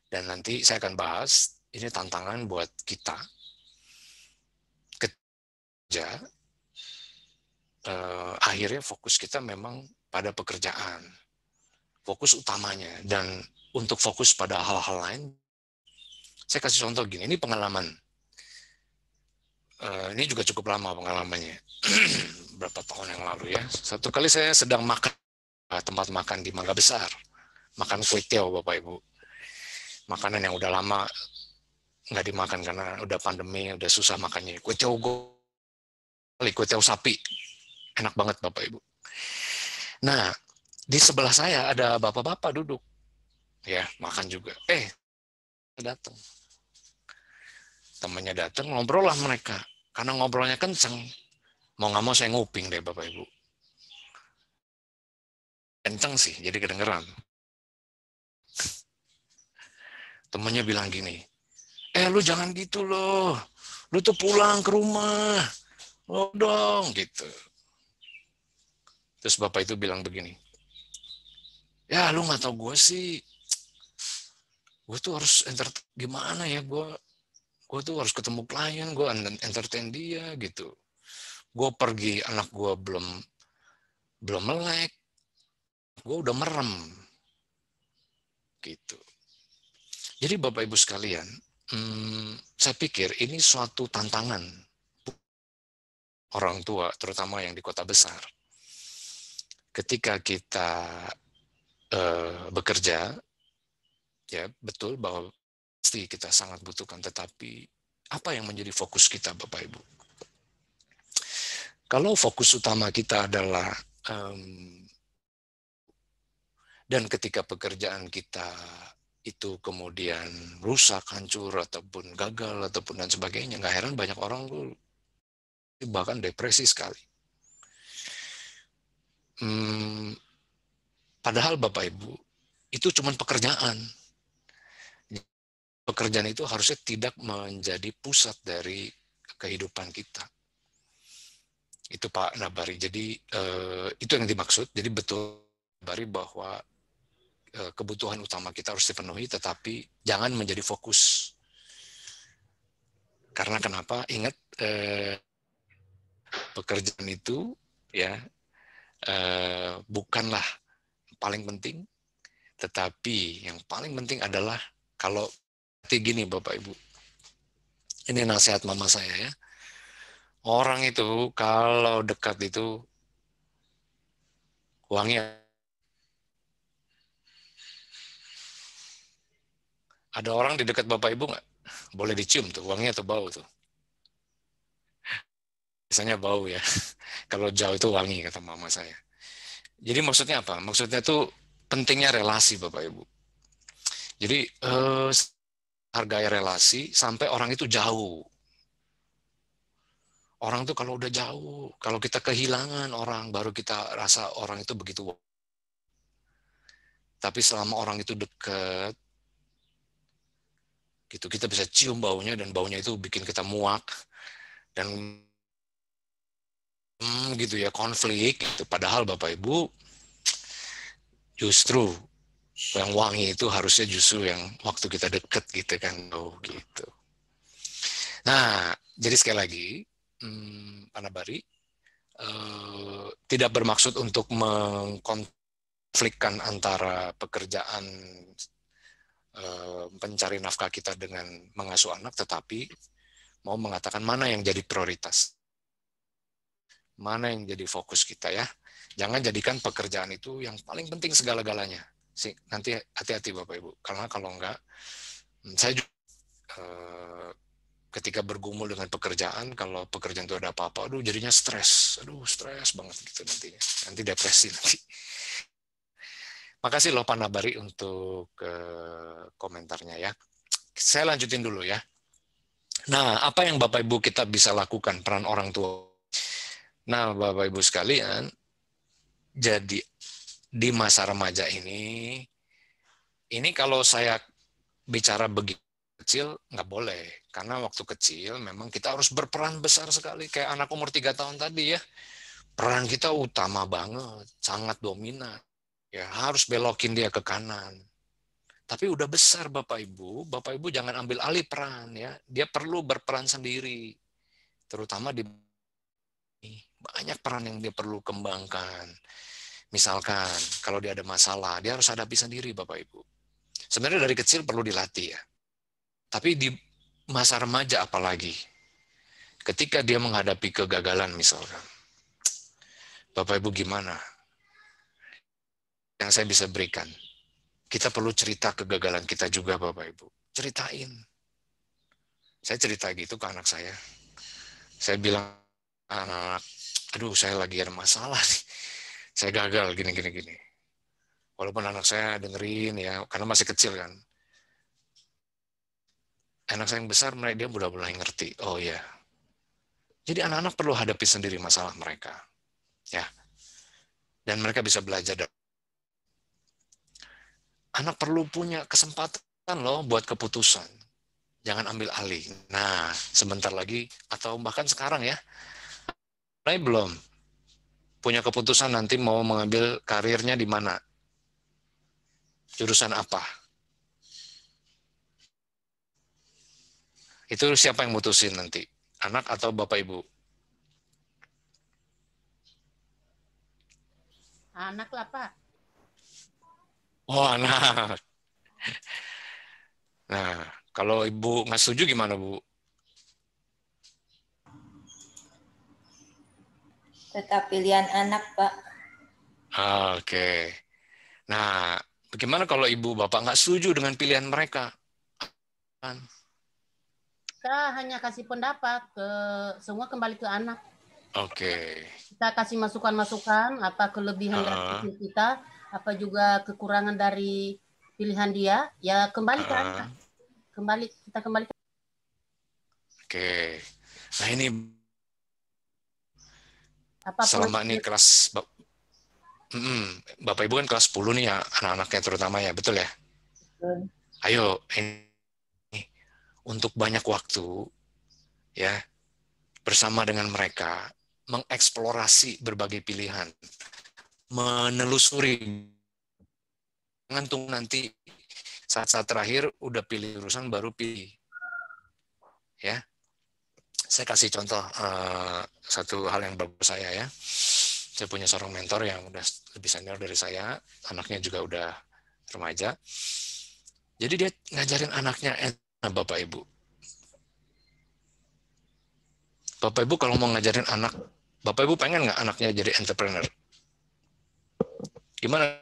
Dan nanti saya akan bahas, ini tantangan buat kita kerja, akhirnya fokus kita memang pada pekerjaan, fokus utamanya. Dan untuk fokus pada hal-hal lain, saya kasih contoh gini, ini pengalaman. Ini juga cukup lama pengalamannya, berapa tahun yang lalu ya. Satu kali saya sedang makan tempat makan di Mangga Besar, makan kue tiaw Bapak Ibu, makanan yang udah lama nggak dimakan karena udah pandemi, udah susah makannya. Kue tiaw kue tiaw sapi, enak banget Bapak Ibu. Nah di sebelah saya ada bapak-bapak duduk, ya makan juga. Datang. Temannya datang, ngobrol lah mereka. Karena ngobrolnya kenceng, mau nggak mau saya nguping deh Bapak Ibu. Kenceng sih, jadi kedengeran. Temannya bilang gini, lu jangan gitu loh. Lu tuh pulang ke rumah. Lo dong, gitu. Terus Bapak itu bilang begini, ya lu nggak tahu gue sih. Gue tuh harus gimana ya, gue tuh harus ketemu klien, gue entertain dia gitu. Gue pergi, anak gue belum melek, gue udah merem gitu. Jadi Bapak Ibu sekalian, saya pikir ini suatu tantangan orang tua, terutama yang di kota besar. Ketika kita bekerja, ya betul bahwa pasti kita sangat butuhkan, tetapi apa yang menjadi fokus kita Bapak Ibu? Kalau fokus utama kita adalah dan ketika pekerjaan kita itu kemudian rusak, hancur, ataupun gagal, ataupun dan sebagainya, nggak heran banyak orang tuh bahkan depresi sekali. Padahal Bapak Ibu, itu cuma pekerjaan. Pekerjaan itu harusnya tidak menjadi pusat dari kehidupan kita. Itu Pak Nabari. Jadi itu yang dimaksud. Jadi betul Nabari bahwa kebutuhan utama kita harus dipenuhi, tetapi jangan menjadi fokus. Karena kenapa? Ingat pekerjaan itu ya bukanlah paling penting, tetapi yang paling penting adalah kalau gini Bapak Ibu. Ini nasihat mama saya ya. Orang itu kalau dekat itu wangi. Ada orang di dekat Bapak Ibu nggak? Boleh dicium tuh, wangi atau bau tuh? Biasanya bau ya. Kalau jauh itu wangi, kata mama saya. Jadi maksudnya apa? Maksudnya tuh pentingnya relasi Bapak Ibu. Jadi hargai relasi sampai orang itu jauh. Orang tuh kalau udah jauh, kalau kita kehilangan orang, baru kita rasa orang itu begitu. Tapi selama orang itu dekat, gitu kita bisa cium baunya, dan baunya itu bikin kita muak dan gitu ya, konflik gitu. Padahal Bapak Ibu justru yang wangi itu harusnya justru yang waktu kita deket gitu kan, gitu. Nah, jadi sekali lagi Pak Nabari tidak bermaksud untuk mengkonflikkan antara pekerjaan pencari nafkah kita dengan mengasuh anak, tetapi mau mengatakan mana yang jadi prioritas, mana yang jadi fokus kita ya. Jangan jadikan pekerjaan itu yang paling penting segala-galanya. Nanti hati-hati Bapak Ibu, karena kalau enggak, saya juga ketika bergumul dengan pekerjaan, kalau pekerjaan itu ada apa-apa, aduh jadinya stres banget gitu nantinya. Nanti depresi nanti. Makasih loh Pak Nabari untuk komentarnya ya. Saya lanjutin dulu ya. Nah, apa yang Bapak Ibu kita bisa lakukan peran orang tua? Nah, Bapak Ibu sekalian, jadi di masa remaja ini kalau saya bicara begitu kecil, nggak boleh. Karena waktu kecil memang kita harus berperan besar sekali. Kayak anak umur 3 tahun tadi ya. Peran kita utama banget, sangat dominan. Ya, harus belokin dia ke kanan. Tapi udah besar Bapak Ibu jangan ambil alih peran ya. Dia perlu berperan sendiri. Terutama di banyak peran yang dia perlu kembangkan. Misalkan kalau dia ada masalah, dia harus hadapi sendiri Bapak Ibu. Sebenarnya dari kecil perlu dilatih ya. Tapi di masa remaja apalagi, ketika dia menghadapi kegagalan misalkan, Bapak Ibu gimana? Yang saya bisa berikan, kita perlu cerita kegagalan kita juga Bapak Ibu. Ceritain. Saya cerita gitu ke anak saya. Saya bilang, anak, aduh saya lagi ada masalah nih. Saya gagal gini. Walaupun anak saya dengerin ya, karena masih kecil kan. Anak saya yang besar, dia udah mulai ngerti. Oh ya. Jadi anak-anak perlu hadapi sendiri masalah mereka. Ya. Dan mereka bisa belajar. Anak perlu punya kesempatan loh buat keputusan. Jangan ambil alih. Nah, sebentar lagi, atau bahkan sekarang ya, mulai belum punya keputusan nanti mau mengambil karirnya di mana? Jurusan apa? Itu siapa yang mutusin nanti? Anak atau Bapak Ibu? Anak lah, Pak. Oh, anak. Nah, kalau Ibu nggak setuju gimana, Bu? Tetap pilihan anak, Pak. Oke. Nah, bagaimana kalau Ibu Bapak nggak setuju dengan pilihan mereka? Kita hanya kasih pendapat, semua kembali ke anak. Oke. Kita kasih masukan-masukan, apa kelebihan dari kita, apa juga kekurangan dari pilihan dia, ya kembali ke anak. Kita kembali. Oke. Nah ini selama ini kelas Bapak Ibu kan kelas 10 nih ya, anak-anaknya terutama ya, betul ya? Ayo, ini untuk banyak waktu ya bersama dengan mereka mengeksplorasi berbagai pilihan, menelusuri, ngantung nanti saat-saat terakhir udah pilih jurusan baru pilih, ya. Saya kasih contoh satu hal yang bagus saya ya. Saya punya seorang mentor yang udah lebih senior dari saya, anaknya juga udah remaja. Jadi dia ngajarin anaknya, Bapak Ibu. Bapak Ibu kalau mau ngajarin anak, Bapak Ibu pengen nggak anaknya jadi entrepreneur? Gimana?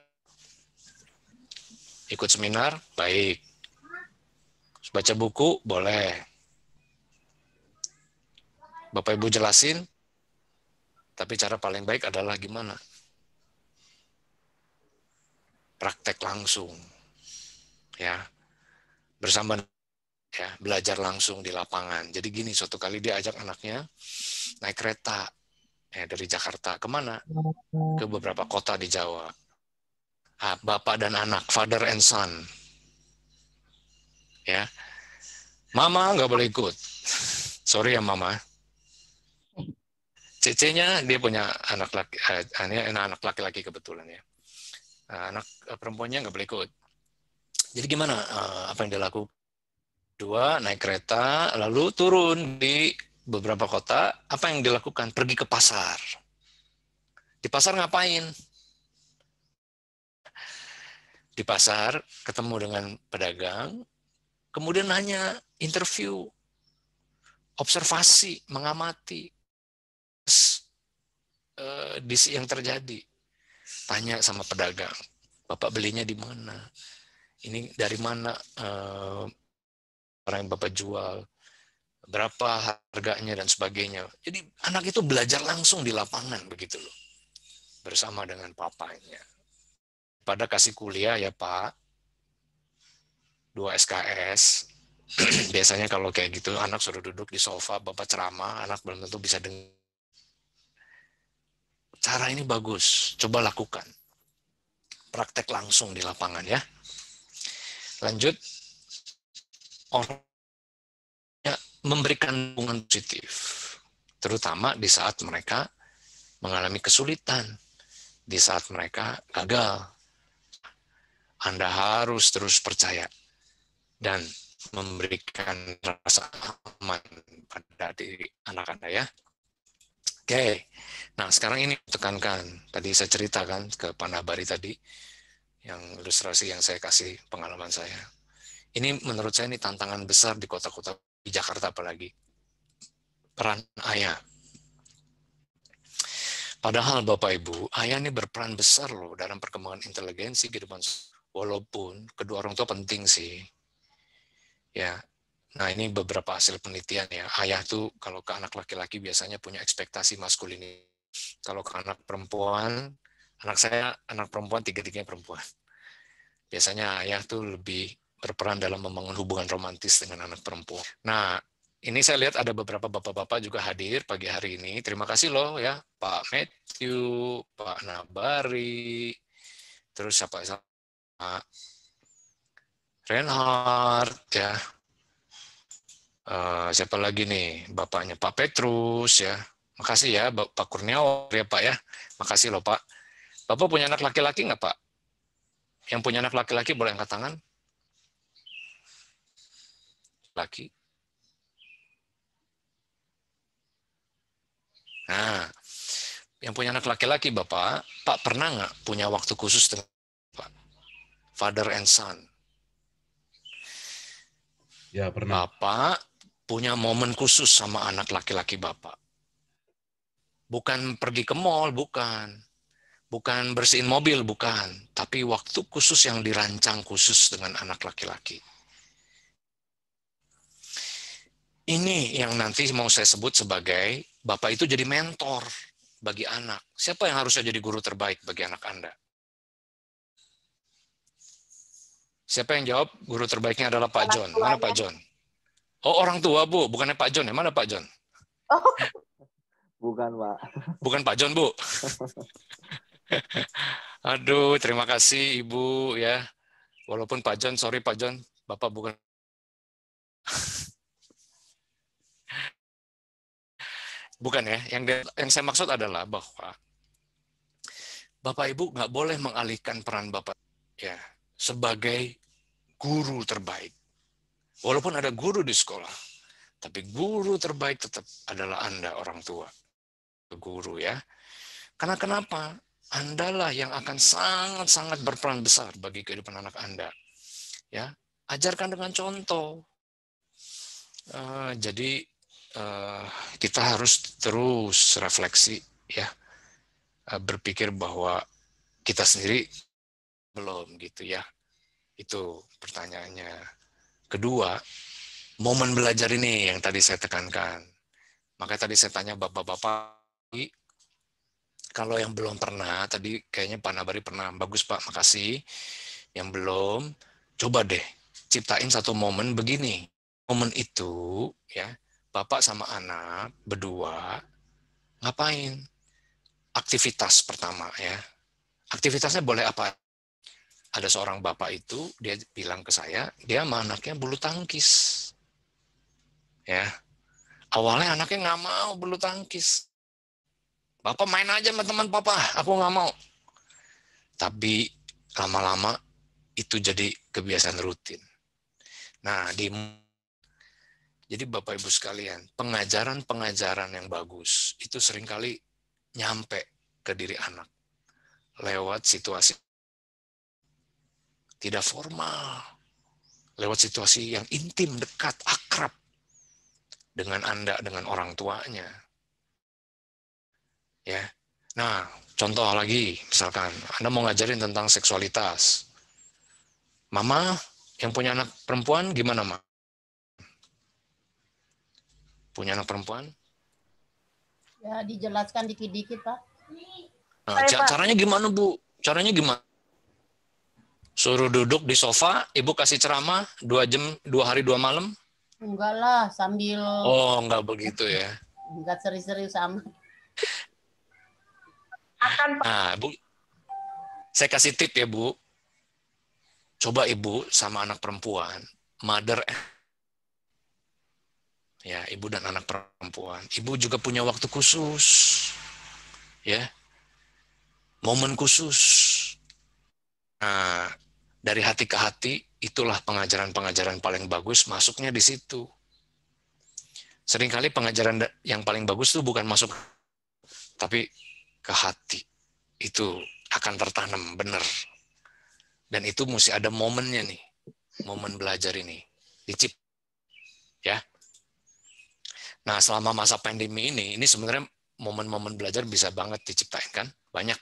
Ikut seminar? Baik. Baca buku? Boleh. Bapak Ibu jelasin, tapi cara paling baik adalah gimana? Praktek langsung. Ya. Bersama ya, belajar langsung di lapangan. Jadi gini, suatu kali dia ajak anaknya naik kereta ya, dari Jakarta kemana? Ke beberapa kota di Jawa. Bapak dan anak, father and son. Ya, Mama nggak boleh ikut. Sorry ya Mama. Cece-nya dia punya anak laki-laki kebetulan ya. Anak perempuannya nggak boleh ikut. Jadi gimana? Apa yang dia lakukan? Dua, naik kereta, lalu turun di beberapa kota. Apa yang dilakukan? Pergi ke pasar. Di pasar ngapain? Di pasar ketemu dengan pedagang, kemudian nanya, interview, observasi, mengamati yang terjadi. Tanya sama pedagang, Bapak belinya di mana? Ini dari mana orang yang Bapak jual? berapa harganya dan sebagainya. Jadi anak itu belajar langsung di lapangan begitu loh, bersama dengan papanya. Pada kasih kuliah ya Pak, 2 SKS, biasanya kalau kayak gitu anak suruh duduk di sofa, bapak ceramah, anak belum tentu bisa dengar. Cara ini bagus, coba lakukan. Praktek langsung di lapangan ya. Lanjut, orang memberikan dukungan positif, terutama di saat mereka mengalami kesulitan, di saat mereka gagal. Anda harus terus percaya dan memberikan rasa aman pada diri anak Anda ya. Oke, nah sekarang ini tekankan, tadi saya ceritakan ke Pak Nabari tadi, yang ilustrasi yang saya kasih pengalaman saya. Ini menurut saya ini tantangan besar di kota-kota, di Jakarta apalagi. Peran ayah. Padahal Bapak Ibu, ayah ini berperan besar loh dalam perkembangan inteligensi kehidupan. Walaupun kedua orang tua penting sih. Ya. Nah, ini beberapa hasil penelitian ya. Ayah tuh kalau ke anak laki-laki biasanya punya ekspektasi maskulinitas. Kalau ke anak perempuan, anak saya anak perempuan, tiga-tiganya perempuan. Biasanya ayah tuh lebih berperan dalam membangun hubungan romantis dengan anak perempuan. Nah, ini saya lihat ada beberapa bapak-bapak juga hadir pagi hari ini. Terima kasih loh ya, Pak Matthew, Pak Nabari, terus siapa Reinhard ya. Siapa lagi nih? Bapaknya Pak Petrus ya. Makasih ya Pak Kurniawan ya Pak ya. Makasih loh Pak. Bapak punya anak laki-laki nggak Pak? Yang punya anak laki-laki boleh angkat tangan. Laki. Nah, yang punya anak laki-laki Bapak, Pak pernah nggak punya waktu khusus dengan Pak? Father and son. Ya, pernah. Bapak punya momen khusus sama anak laki-laki Bapak. Bukan pergi ke mall, bukan. Bukan bersihin mobil, bukan. Tapi waktu khusus yang dirancang khusus dengan anak laki-laki. Ini yang nanti mau saya sebut sebagai Bapak itu jadi mentor bagi anak. Siapa yang harusnya jadi guru terbaik bagi anak Anda? Siapa yang jawab guru terbaiknya adalah Pak John? Mana Pak John? Oh, orang tua, Bu. Bukannya Pak John ya? Mana Pak John? Oh. Bukan, Pak. Bukan Pak John, Bu. Aduh, terima kasih Ibu ya. Walaupun Pak John, sorry Pak John, Bapak bukan. Bukan ya. Yang saya maksud adalah bahwa Bapak Ibu nggak boleh mengalihkan peran Bapak ya sebagai guru terbaik. Walaupun ada guru di sekolah, tapi guru terbaik tetap adalah Anda orang tua. Guru ya. Karena kenapa? Andalah yang akan sangat-sangat berperan besar bagi kehidupan anak Anda. Ya, ajarkan dengan contoh. Jadi kita harus terus refleksi ya, berpikir bahwa kita sendiri belum gitu ya. Itu pertanyaannya. Kedua, momen belajar ini yang tadi saya tekankan. Makanya tadi saya tanya bapak-bapak, kalau yang belum pernah, tadi kayaknya Pak Nabari pernah, bagus Pak, makasih. Yang belum, coba deh ciptain satu momen begini. Momen itu, ya, Bapak sama anak berdua ngapain? Aktivitas pertama ya. Aktivitasnya boleh apa? Ada seorang bapak itu, dia bilang ke saya, dia sama anaknya bulu tangkis. Ya, awalnya anaknya nggak mau bulu tangkis. Bapak main aja sama teman papa, aku nggak mau. Tapi lama-lama itu jadi kebiasaan rutin. Nah, jadi Bapak Ibu sekalian, pengajaran-pengajaran yang bagus itu seringkali nyampe ke diri anak lewat situasi tidak formal, lewat situasi yang intim, dekat, akrab dengan Anda, dengan orang tuanya. Ya. Nah, contoh lagi, misalkan Anda mau ngajarin tentang seksualitas. Mama yang punya anak perempuan gimana, Ma? Punya anak perempuan? Ya, dijelaskan dikit-dikit, Pak. Nah, caranya gimana, Bu? Caranya gimana? Suruh duduk di sofa, Ibu kasih ceramah 2 jam, 2 hari 2 malam? Enggak lah, sambil... Oh, enggak begitu ya. Enggak serius-serius amat. Nah, Bu, saya kasih tip ya, Bu. Coba Ibu sama anak perempuan, mother ya, ibu dan anak perempuan. Ibu juga punya waktu khusus. Ya. Momen khusus. Nah, dari hati ke hati, itulah pengajaran-pengajaran paling bagus masuknya di situ. Seringkali pengajaran yang paling bagus itu bukan masuk, tapi ke hati. Itu akan tertanam, benar. Dan itu mesti ada momennya nih. Momen belajar ini. Dicip. Ya. Nah, selama masa pandemi ini sebenarnya momen-momen belajar bisa banget diciptain kan? Banyak.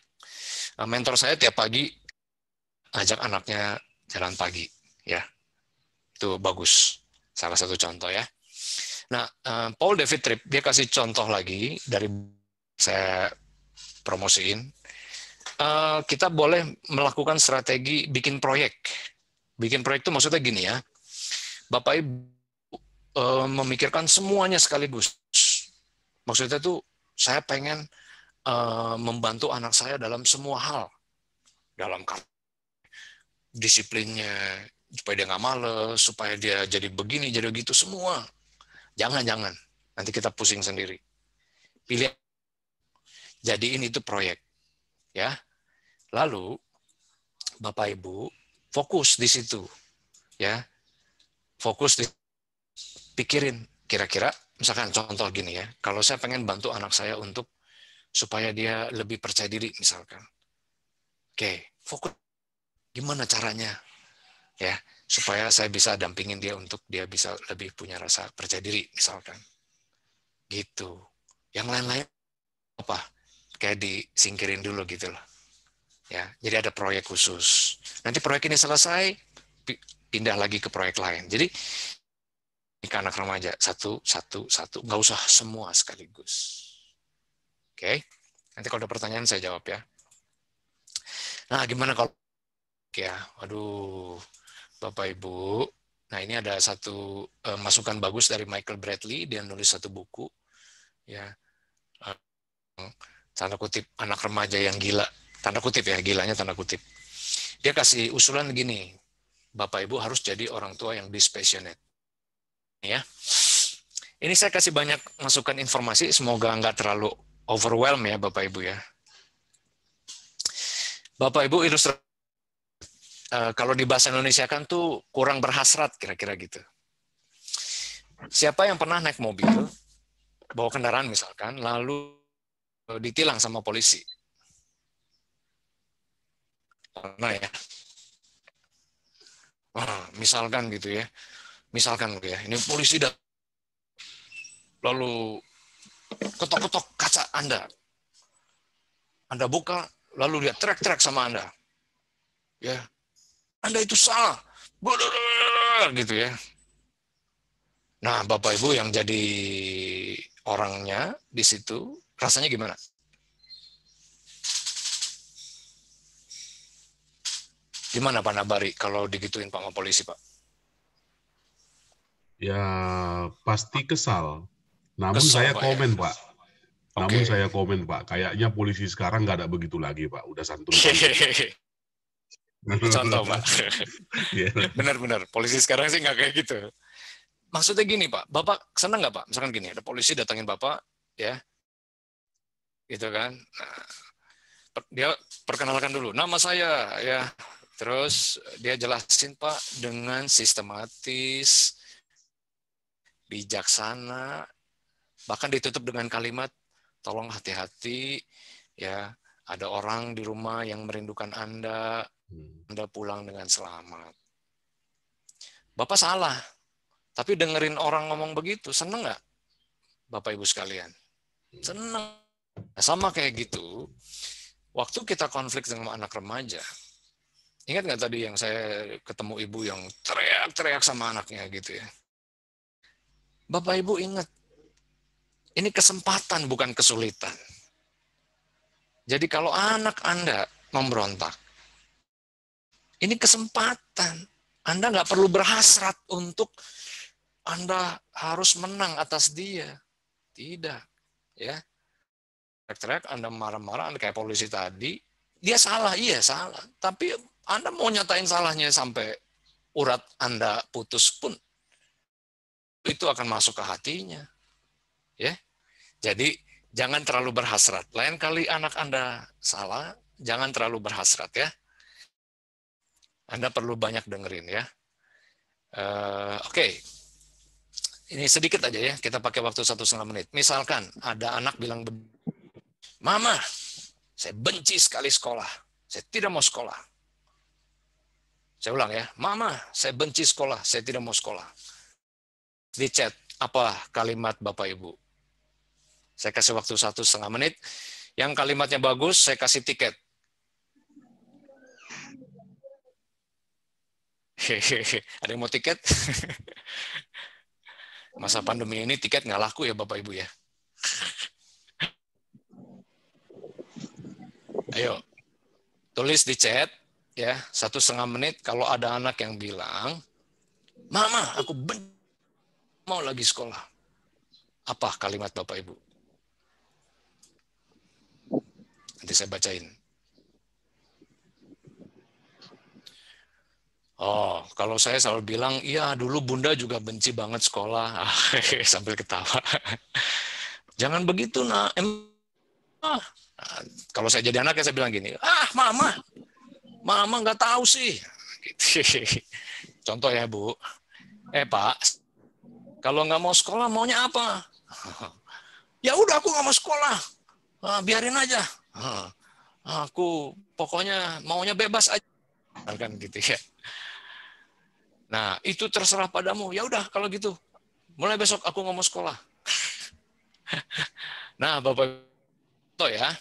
Mentor saya tiap pagi ajak anaknya jalan pagi, ya. Itu bagus. Salah satu contoh ya. Nah, Paul David Tripp, dia kasih contoh lagi dari saya promosiin. Kita boleh melakukan strategi bikin proyek. Bikin proyek itu maksudnya gini ya. Bapak Ibu memikirkan semuanya sekaligus. Maksudnya tuh saya pengen membantu anak saya dalam semua hal. Dalam disiplinnya, supaya dia nggak males, supaya dia jadi begini, jadi begitu, semua. Jangan. Nanti kita pusing sendiri. Pilih. Jadiin itu proyek. Ya. Lalu, Bapak Ibu, fokus di situ. Ya. Fokus di pikirin, kira-kira, misalkan contoh gini ya, kalau saya pengen bantu anak saya untuk supaya dia lebih percaya diri, misalkan. Oke, fokus. Gimana caranya? Ya, supaya saya bisa dampingin dia untuk dia bisa lebih punya rasa percaya diri, misalkan. Gitu. Yang lain-lain apa? Kayak disingkirin dulu gitu loh. Ya, jadi ada proyek khusus. Nanti proyek ini selesai, pindah lagi ke proyek lain. Jadi ke anak remaja, satu, nggak usah semua sekaligus. Oke, nanti kalau ada pertanyaan saya jawab ya. Nah, gimana kalau ya, aduh, Bapak Ibu, nah ini ada satu masukan bagus dari Michael Bradley, dia nulis satu buku, ya, tanda kutip anak remaja yang gila, tanda kutip ya, gilanya tanda kutip. Dia kasih usulan gini, Bapak Ibu harus jadi orang tua yang dispassionate. Ya, ini saya kasih banyak masukan informasi, semoga nggak terlalu overwhelm ya Bapak Ibu ya. Bapak Ibu ilustrasi, kalau di bahasa Indonesia kan tuh kurang berhasrat kira-kira gitu. Siapa yang pernah naik mobil, bawa kendaraan misalkan, lalu ditilang sama polisi? Pernah ya? Misalkan gitu ya. Misalkan ya, ini polisi lalu ketok-ketok kaca Anda. Anda buka, lalu dia teriak-teriak sama Anda. Ya, Anda itu salah. Gitu ya. Nah, Bapak Ibu yang jadi orangnya di situ, rasanya gimana? Gimana Pak Nabari kalau digituin Pak sama polisi, Pak? Ya, pasti kesal. Namun Kesel, saya Pak, komen, ya? Pak. Namun saya komen, Pak. Kayaknya polisi sekarang nggak ada begitu lagi, Pak. Udah santun-santun. Contoh, Pak. Benar-benar. Polisi sekarang sih nggak kayak gitu. Maksudnya gini, Pak. Bapak senang nggak, Pak? Misalkan gini, ada polisi datangin Bapak, ya. Gitu kan. Nah, dia perkenalkan dulu. Nama saya, ya. Terus dia jelasin, Pak, dengan sistematis, bijaksana, bahkan ditutup dengan kalimat, tolong hati-hati, ya, ada orang di rumah yang merindukan Anda pulang dengan selamat. Bapak salah, tapi dengerin orang ngomong begitu, seneng nggak, Bapak Ibu sekalian? Seneng. Nah, sama kayak gitu, waktu kita konflik dengan anak remaja, ingat nggak tadi yang saya ketemu ibu yang teriak-teriak sama anaknya gitu ya? Bapak Ibu ingat, Ini kesempatan bukan kesulitan. Jadi kalau anak Anda memberontak, ini kesempatan. Anda nggak perlu berhasrat untuk Anda harus menang atas dia. Tidak. Ya. Teriak-teriak, Anda marah-marah, Anda kayak polisi tadi, dia salah, iya salah. Tapi Anda mau nyatain salahnya sampai urat Anda putus pun, itu akan masuk ke hatinya. Ya. Jadi jangan terlalu berhasrat. Lain kali anak Anda salah, jangan terlalu berhasrat ya. Anda perlu banyak dengerin ya. Oke. Ini sedikit aja ya, kita pakai waktu 1,5 menit. Misalkan ada anak bilang, Mama, saya benci sekali sekolah. Saya tidak mau sekolah. Saya ulang ya, Mama, saya benci sekolah. Saya tidak mau sekolah. Di chat, apa kalimat Bapak Ibu? Saya kasih waktu 1,5 menit. Yang kalimatnya bagus, saya kasih tiket. Hehehe, ada yang mau tiket? Masa pandemi ini tiket nggak laku ya Bapak Ibu ya. Ayo, tulis di chat ya 1,5 menit. Kalau ada anak yang bilang, Mama, aku mau lagi sekolah. Apa kalimat Bapak Ibu? Nanti saya bacain. Oh, kalau saya selalu bilang, iya dulu Bunda juga benci banget sekolah. Sambil ketawa. Jangan begitu, nak. Kalau saya jadi anak, saya bilang gini, Mama nggak tahu sih. Contoh ya, Bu. Pak, kalau nggak mau sekolah, maunya apa? Ya udah, aku nggak mau sekolah. Biarin aja. Aku pokoknya maunya bebas aja. Kan gitu ya. Nah, itu terserah padamu. Ya udah kalau gitu. Mulai besok aku nggak mau sekolah. Nah, Bapak Ibu ya.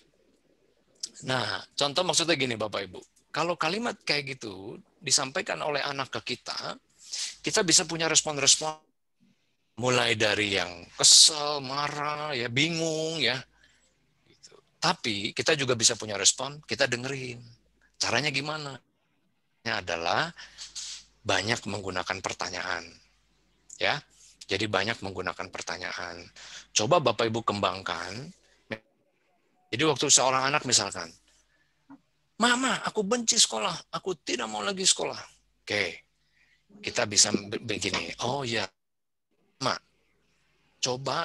Nah, contoh maksudnya gini Bapak Ibu. Kalau kalimat kayak gitu disampaikan oleh anak ke kita bisa punya respon-respon mulai dari yang kesel, marah, ya bingung ya. Gitu. Tapi kita juga bisa punya respon, kita dengerin. Caranya gimana? Ini adalah banyak menggunakan pertanyaan. Ya. Jadi banyak menggunakan pertanyaan. Coba Bapak Ibu kembangkan. Jadi waktu seorang anak misalkan, Mama, aku benci sekolah. Aku tidak mau lagi sekolah. Oke. Kita bisa begini. Oh ya, Mak. Coba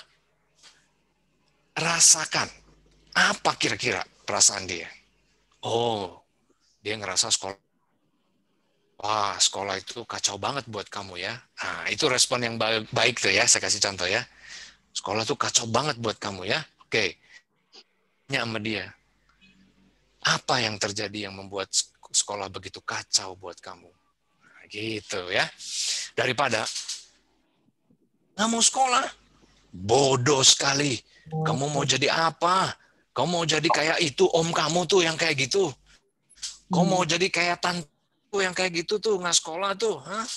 rasakan. Apa kira-kira perasaan dia? Oh, dia ngerasa sekolah. Wah, sekolah itu kacau banget buat kamu ya. Nah, itu respon yang baik tuh ya. Saya kasih contoh ya. Sekolah tuh kacau banget buat kamu ya. Oke. Tanya sama dia. Apa yang terjadi yang membuat sekolah begitu kacau buat kamu? Nah, gitu ya. Daripada nggak mau sekolah, bodoh sekali. Kamu mau jadi apa? Kamu mau jadi kayak itu om kamu tuh yang kayak gitu. Kamu mau jadi kayak tante yang kayak gitu tuh nggak sekolah tuh. Hah?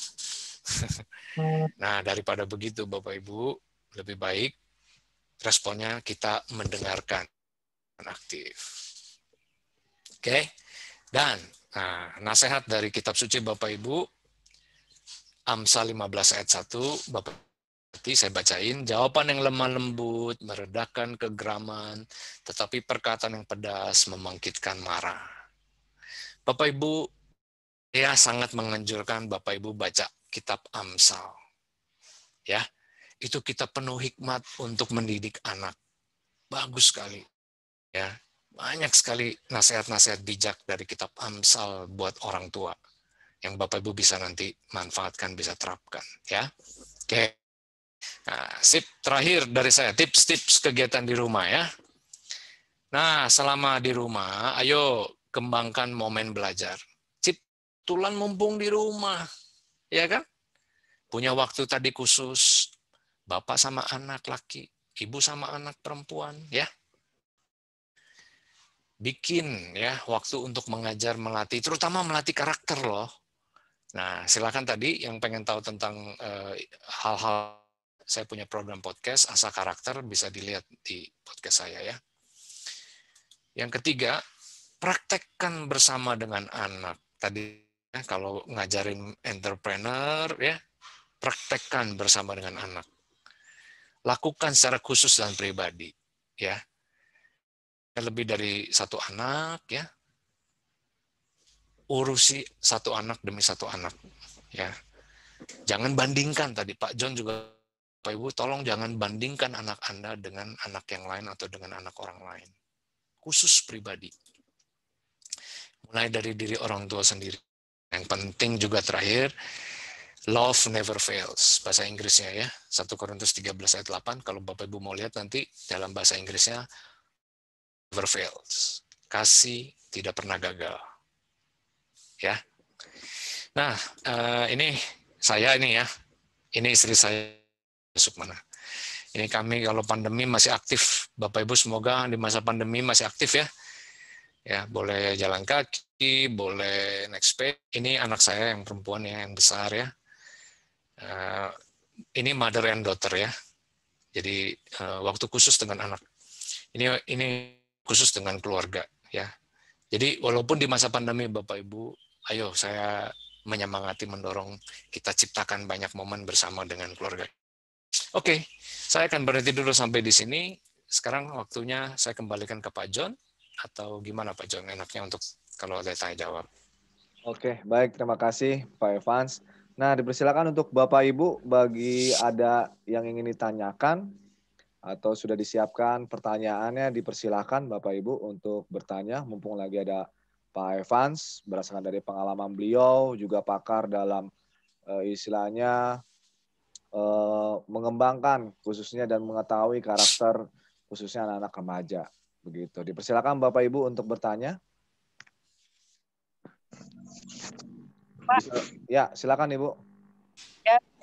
Nah daripada begitu Bapak Ibu, lebih baik responnya kita mendengarkan aktif. Oke? Dan nasihat dari kitab suci Bapak Ibu, Amsal 15 ayat 1, Bapak saya bacain, jawaban yang lemah lembut meredakan kegeraman, tetapi perkataan yang pedas membangkitkan marah. Bapak Ibu, saya sangat menganjurkan Bapak Ibu baca kitab Amsal. Ya, itu kitab penuh hikmat untuk mendidik anak. Bagus sekali. Ya, banyak sekali nasihat-nasihat bijak dari kitab Amsal buat orang tua yang Bapak Ibu bisa nanti manfaatkan, bisa terapkan. Ya, oke. Nah, sip terakhir dari saya, tips-tips kegiatan di rumah ya. Nah, selama di rumah, ayo kembangkan momen belajar. Tulan mumpung di rumah, ya kan? Punya waktu tadi khusus, bapak sama anak laki, ibu sama anak perempuan, ya. Bikin ya waktu untuk mengajar, melatih, terutama melatih karakter loh. Nah, silakan tadi yang pengen tahu tentang hal-hal saya punya program podcast, Asah Karakter, bisa dilihat di podcast saya ya. Yang ketiga, praktekkan bersama dengan anak. Tadi ya, kalau ngajarin entrepreneur ya, praktekkan bersama dengan anak. Lakukan secara khusus dan pribadi ya. Lebih dari satu anak ya. Urusi satu anak demi satu anak ya. Jangan bandingkan, tadi Pak John juga, Pak Ibu tolong jangan bandingkan anak Anda dengan anak yang lain atau dengan anak orang lain. Khusus pribadi. Mulai dari diri orang tua sendiri. Yang penting juga terakhir, love never fails. Bahasa Inggrisnya ya, 1 Korintus 13 ayat 8. Kalau Bapak Ibu mau lihat nanti dalam bahasa Inggrisnya, never fails. Kasih tidak pernah gagal. Ya. Nah, ini saya ini ya. Ini istri saya, Sukmana. Ini kami kalau pandemi masih aktif. Bapak Ibu semoga di masa pandemi masih aktif ya. Ya, boleh jalan kaki, boleh naik sepeda. Ini anak saya yang perempuan ya, yang besar ya. Ini mother and daughter ya. Jadi waktu khusus dengan anak. Ini khusus dengan keluarga ya. Jadi walaupun di masa pandemi Bapak Ibu, ayo saya menyemangati, mendorong kita ciptakan banyak momen bersama dengan keluarga. Oke, saya akan berhenti dulu sampai di sini. Sekarang waktunya saya kembalikan ke Pak John, atau gimana Pak John enaknya untuk kalau ada tanya jawab. Oke, baik, terima kasih Pak Evans. Nah, dipersilakan untuk Bapak Ibu bagi ada yang ingin ditanyakan atau sudah disiapkan pertanyaannya, dipersilakan Bapak Ibu untuk bertanya, mumpung lagi ada Pak Evans, berdasarkan dari pengalaman beliau, juga pakar dalam istilahnya mengembangkan khususnya dan mengetahui karakter khususnya anak-anak remaja. Begitu. Dipersilakan Bapak Ibu untuk bertanya. Ya, silakan Ibu.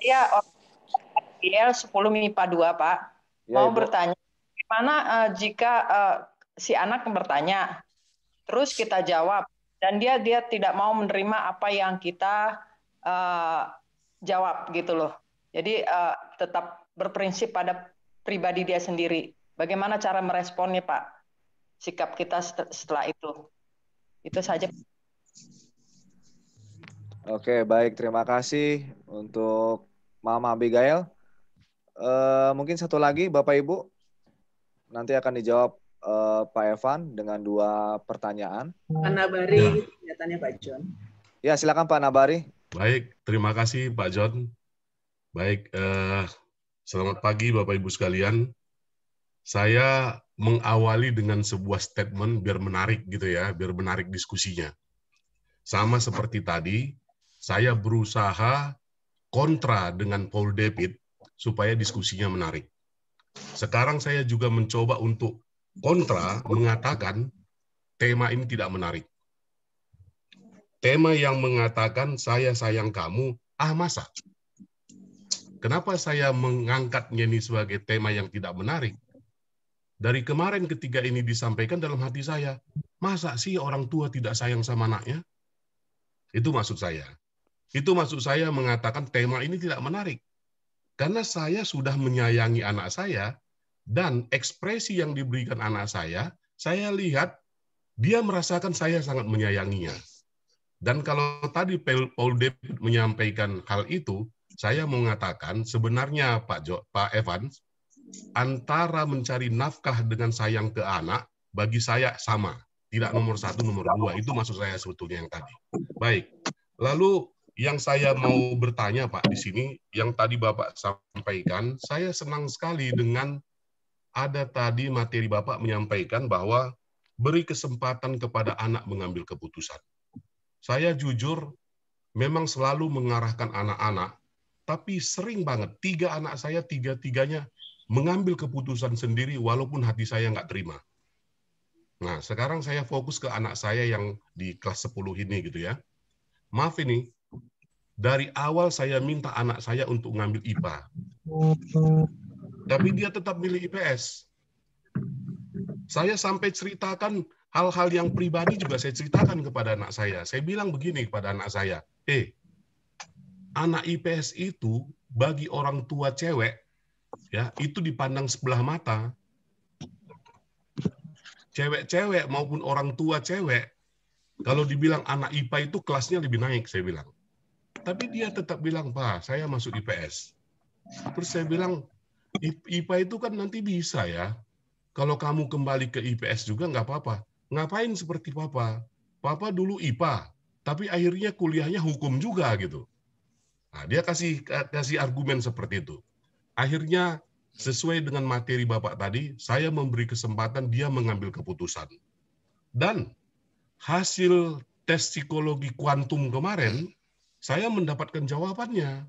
Ya, IL 10 MIPA 2, Pak. Ya, Mau Ibu bertanya, gimana jika si anak bertanya, terus kita jawab, dan dia tidak mau menerima apa yang kita jawab gitu loh. Jadi tetap berprinsip pada pribadi dia sendiri. Bagaimana cara meresponnya, Pak? Sikap kita setelah itu. Itu saja. Oke, baik. Terima kasih untuk Mama Abigail. Mungkin satu lagi, Bapak Ibu. Nanti akan dijawab Pak Evan dengan 2 pertanyaan. Pak Nabari, kelihatannya Pak John. Ya, silakan Pak Nabari. Baik, terima kasih Pak John. Baik, selamat pagi Bapak Ibu sekalian. Saya mengawali dengan sebuah statement biar menarik gitu ya, biar menarik diskusinya. Sama seperti tadi, saya berusaha kontra dengan Paul David supaya diskusinya menarik. Sekarang saya juga mencoba untuk kontra, mengatakan tema ini tidak menarik. Tema yang mengatakan saya sayang kamu, masa? Kenapa saya mengangkatnya ini sebagai tema yang tidak menarik? Dari kemarin ketika ini disampaikan dalam hati saya, masa sih orang tua tidak sayang sama anaknya? Itu maksud saya. Itu maksud saya mengatakan tema ini tidak menarik. Karena saya sudah menyayangi anak saya, dan ekspresi yang diberikan anak saya lihat dia merasakan saya sangat menyayanginya. Dan kalau tadi Paul David menyampaikan hal itu, saya mau mengatakan sebenarnya Pak Evans, antara mencari nafkah dengan sayang ke anak, bagi saya sama. Tidak nomor 1, nomor 2. Itu maksud saya sebetulnya yang tadi. Baik. Lalu yang saya mau bertanya Pak di sini, yang tadi Bapak sampaikan, saya senang sekali dengan ada tadi materi Bapak menyampaikan bahwa beri kesempatan kepada anak mengambil keputusan. Saya jujur memang selalu mengarahkan anak-anak, tapi sering banget 3 anak saya, 3-tiganya mengambil keputusan sendiri walaupun hati saya nggak terima. Nah, sekarang saya fokus ke anak saya yang di kelas 10 ini gitu ya. Maaf ini, dari awal saya minta anak saya untuk ngambil IPA. Tapi dia tetap milih IPS. Saya sampai ceritakan hal-hal yang pribadi juga saya ceritakan kepada anak saya. Saya bilang begini kepada anak saya, anak IPS itu bagi orang tua cewek ya itu dipandang sebelah mata. Cewek-cewek maupun orang tua cewek, kalau dibilang anak IPA itu kelasnya lebih naik, saya bilang. Tapi dia tetap bilang, Pak, saya masuk IPS. Terus saya bilang, IPA itu kan nanti bisa ya. Kalau kamu kembali ke IPS juga nggak apa-apa. Ngapain seperti Papa? Papa dulu IPA, tapi akhirnya kuliahnya hukum juga gitu. Nah, dia kasih argumen seperti itu. Akhirnya sesuai dengan materi Bapak tadi, saya memberi kesempatan dia mengambil keputusan. Dan hasil tes psikologi kuantum kemarin, saya mendapatkan jawabannya.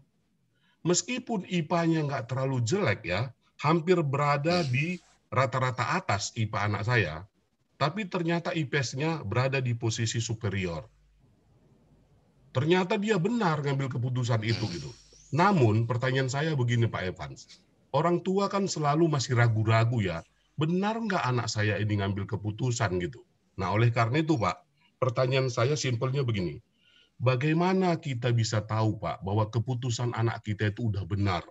Meskipun IPA-nya nggak terlalu jelek ya, hampir berada di rata-rata atas IPA anak saya, tapi ternyata IPS-nya berada di posisi superior. Ternyata dia benar ngambil keputusan itu gitu. Namun pertanyaan saya begini Pak Evans, orang tua kan selalu masih ragu-ragu ya, benar nggak anak saya ini ngambil keputusan gitu. Nah oleh karena itu Pak, pertanyaan saya simpelnya begini, bagaimana kita bisa tahu Pak bahwa keputusan anak kita itu udah benar?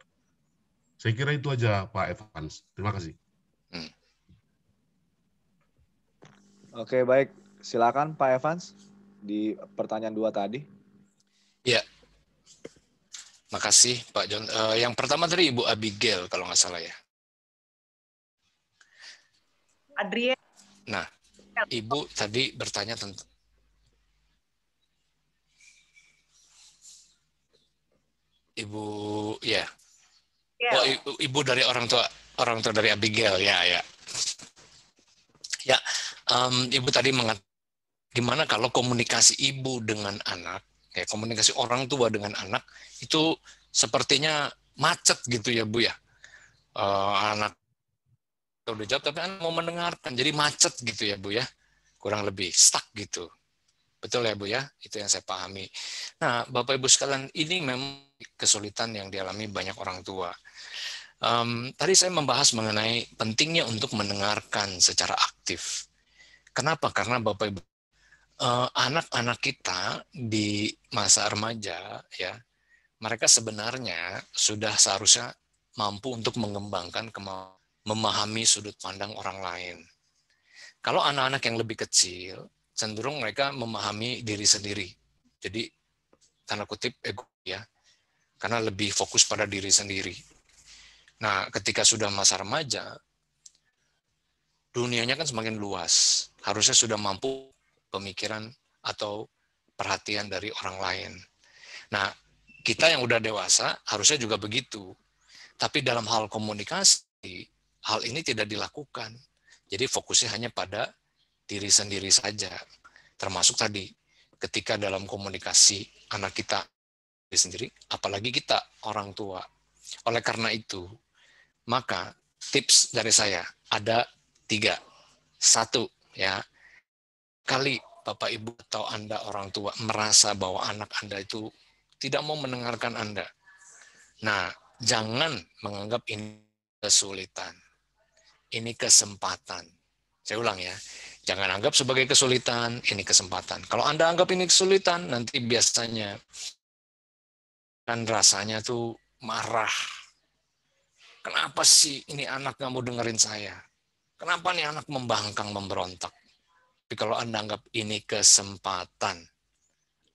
Saya kira itu aja Pak Evans. Terima kasih. Oke, baik. Silakan Pak Evans di pertanyaan 2 tadi. Ya, makasih Pak John. Yang pertama tadi Ibu Abigail kalau nggak salah ya. Adrian. Nah, Ibu tadi bertanya tentang Ibu, ya. Oh, Ibu dari orang tua dari Abigail, ya, ya. Ya, Ibu tadi mengatakan gimana kalau komunikasi ibu dengan anak, ya komunikasi orang tua dengan anak itu sepertinya macet gitu ya Bu ya. Anak udah jawab tapi anak mau mendengarkan, jadi macet gitu ya Bu ya, kurang lebih stuck gitu. Betul ya Bu ya, itu yang saya pahami. Nah Bapak Ibu sekalian, ini memang kesulitan yang dialami banyak orang tua. Tadi saya membahas mengenai pentingnya untuk mendengarkan secara aktif. Kenapa? Karena Bapak Ibu, anak-anak kita di masa remaja ya, mereka sebenarnya sudah seharusnya mampu untuk mengembangkan memahami sudut pandang orang lain. Kalau anak-anak yang lebih kecil, cenderung mereka memahami diri sendiri. Jadi tanda kutip ego ya, karena lebih fokus pada diri sendiri. Nah, ketika sudah masa remaja, dunianya kan semakin luas. Harusnya sudah mampu pemikiran atau perhatian dari orang lain. Nah, kita yang udah dewasa harusnya juga begitu. Tapi dalam hal komunikasi, hal ini tidak dilakukan. Jadi fokusnya hanya pada diri sendiri saja. Termasuk tadi, ketika dalam komunikasi anak kita diri sendiri, apalagi kita orang tua. Oleh karena itu, maka tips dari saya ada 3. 1, ya, kali Bapak Ibu atau Anda orang tua merasa bahwa anak Anda itu tidak mau mendengarkan Anda. Nah, jangan menganggap ini kesulitan. Ini kesempatan. Saya ulang ya, jangan anggap sebagai kesulitan, ini kesempatan. Kalau Anda anggap ini kesulitan, nanti biasanya kan rasanya tuh marah. Kenapa sih ini anak nggak mau dengerin saya? Kenapa nih anak membangkang, memberontak? Tapi kalau Anda anggap ini kesempatan,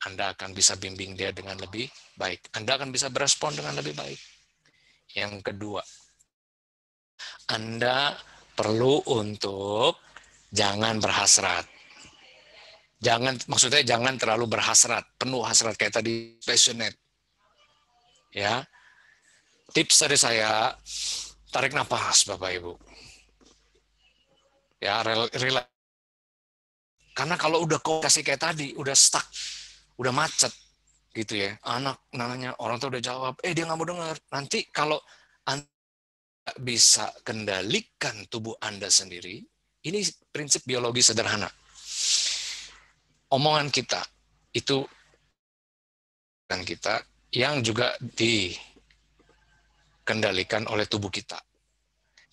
Anda akan bisa bimbing dia dengan lebih baik. Anda akan bisa berespon dengan lebih baik. Yang kedua, Anda perlu untuk jangan berhasrat. Maksudnya jangan terlalu berhasrat, penuh hasrat kayak tadi passionate. Ya. Tips dari saya, tarik nafas Bapak Ibu. Ya, relax. Karena kalau udah komunikasi kayak tadi, udah stuck, udah macet gitu ya. Anak nanya, orang tuh udah jawab, dia nggak mau dengar. Nanti kalau Anda bisa kendalikan tubuh Anda sendiri, ini prinsip biologi sederhana. Omongan kita itu dan kita yang juga dikendalikan oleh tubuh kita.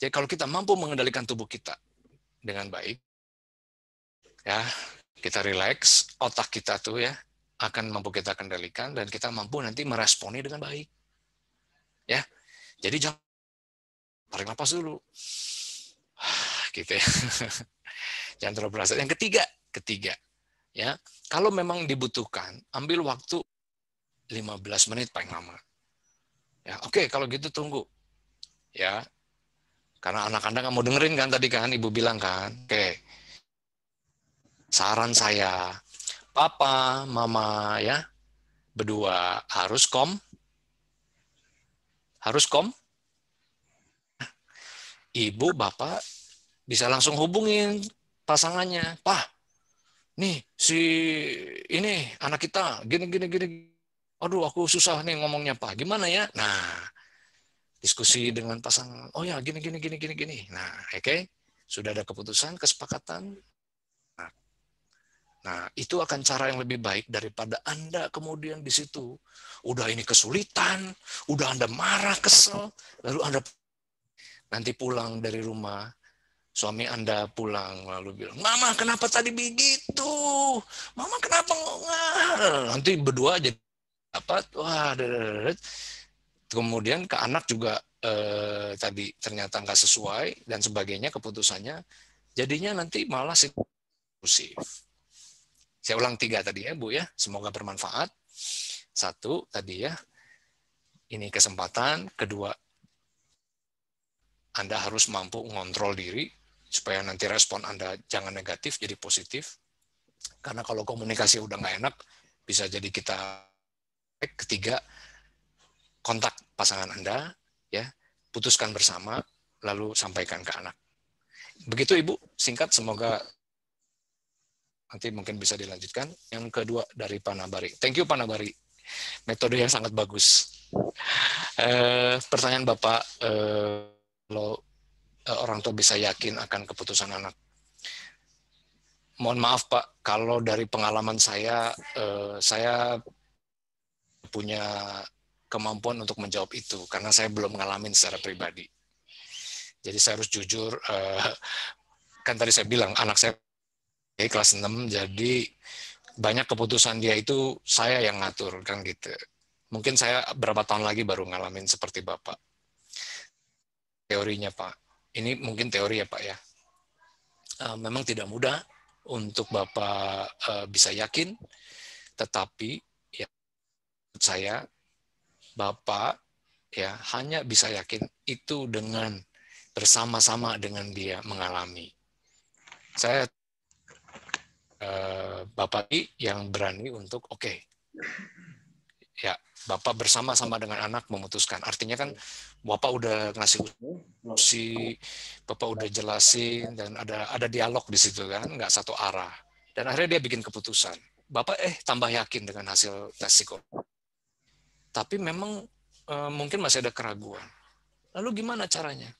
Jadi kalau kita mampu mengendalikan tubuh kita dengan baik, ya kita relax, otak kita tuh ya akan mampu kita kendalikan dan kita mampu nanti meresponi dengan baik. Ya, jadi jangan tarik napas dulu. Gitu ya. Jangan terlalu berasa. Yang ketiga, ya, kalau memang dibutuhkan, ambil waktu 15 menit paling lama. Ya, oke, kalau gitu tunggu. Ya. Karena anak Anda nggak mau dengerin kan tadi kan, Ibu bilang kan. Oke. Saran saya, Papa, Mama ya, berdua harus Ibu, Bapak bisa langsung hubungin pasangannya. Pak, nih si ini anak kita gini. Aduh, aku susah nih ngomongnya, Pak. Gimana ya? Nah, diskusi dengan pasangan. Oh ya, gini. Nah, oke. Sudah ada keputusan, kesepakatan. Nah, itu akan cara yang lebih baik daripada Anda kemudian di situ. Udah ini kesulitan, udah Anda marah, kesel, lalu Anda nanti pulang dari rumah, suami Anda pulang lalu bilang, Mama kenapa tadi begitu? Mama kenapa nggak? Nanti berdua jadi dapat, wah, kemudian ke anak juga tadi ternyata nggak sesuai dan sebagainya keputusannya, jadinya nanti malah impulsif. Saya ulang 3 tadi ya, Bu ya. Semoga bermanfaat. 1 tadi ya, ini kesempatan. 2, Anda harus mampu mengontrol diri supaya nanti respon Anda jangan negatif, jadi positif. Karena kalau komunikasi udah nggak enak, bisa jadi kita. 3, kontak pasangan Anda, ya, putuskan bersama, lalu sampaikan ke anak. Begitu Ibu, singkat, semoga nanti mungkin bisa dilanjutkan. Yang kedua dari Pak Nabari. Thank you Pak Nabari. Metode yang sangat bagus. Pertanyaan Bapak, kalau orang tua bisa yakin akan keputusan anak. Mohon maaf Pak, kalau dari pengalaman saya punya kemampuan untuk menjawab itu, karena saya belum ngalamin secara pribadi. Jadi saya harus jujur, kan tadi saya bilang, anak saya kelas 6, jadi banyak keputusan dia itu saya yang ngatur, kan gitu. Mungkin saya berapa tahun lagi baru ngalamin seperti Bapak. Teorinya Pak, ini mungkin teori ya Pak ya. Memang tidak mudah untuk Bapak bisa yakin, tetapi ya saya, Bapak ya hanya bisa yakin itu dengan bersama-sama dengan dia mengalami. Saya Bapak yang berani untuk ya Bapak bersama-sama dengan anak memutuskan. Artinya kan Bapak udah ngasih opsi, Bapak udah jelasin dan ada dialog di situ kan, nggak satu arah. Dan akhirnya dia bikin keputusan. Bapak tambah yakin dengan hasil tes psikologi. Tapi memang mungkin masih ada keraguan. Lalu gimana caranya?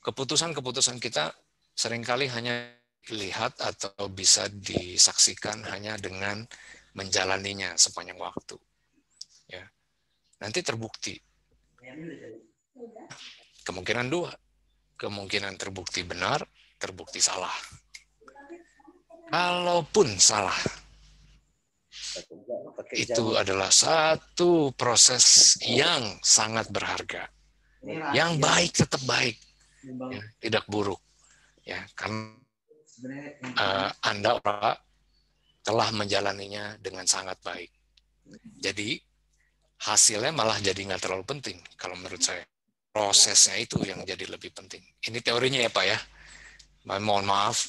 Keputusan-keputusan kita seringkali hanya dilihat atau bisa disaksikan hanya dengan menjalaninya sepanjang waktu. Ya. Nanti terbukti. Kemungkinan 2. Kemungkinan terbukti benar, terbukti salah. Kalaupun salah, itu adalah satu proses yang sangat berharga. Yang baik tetap baik, ya, tidak buruk. Ya, karena Anda telah menjalaninya dengan sangat baik. Jadi hasilnya malah jadi nggak terlalu penting kalau menurut saya. Prosesnya itu yang jadi lebih penting. Ini teorinya ya Pak ya. Mohon maaf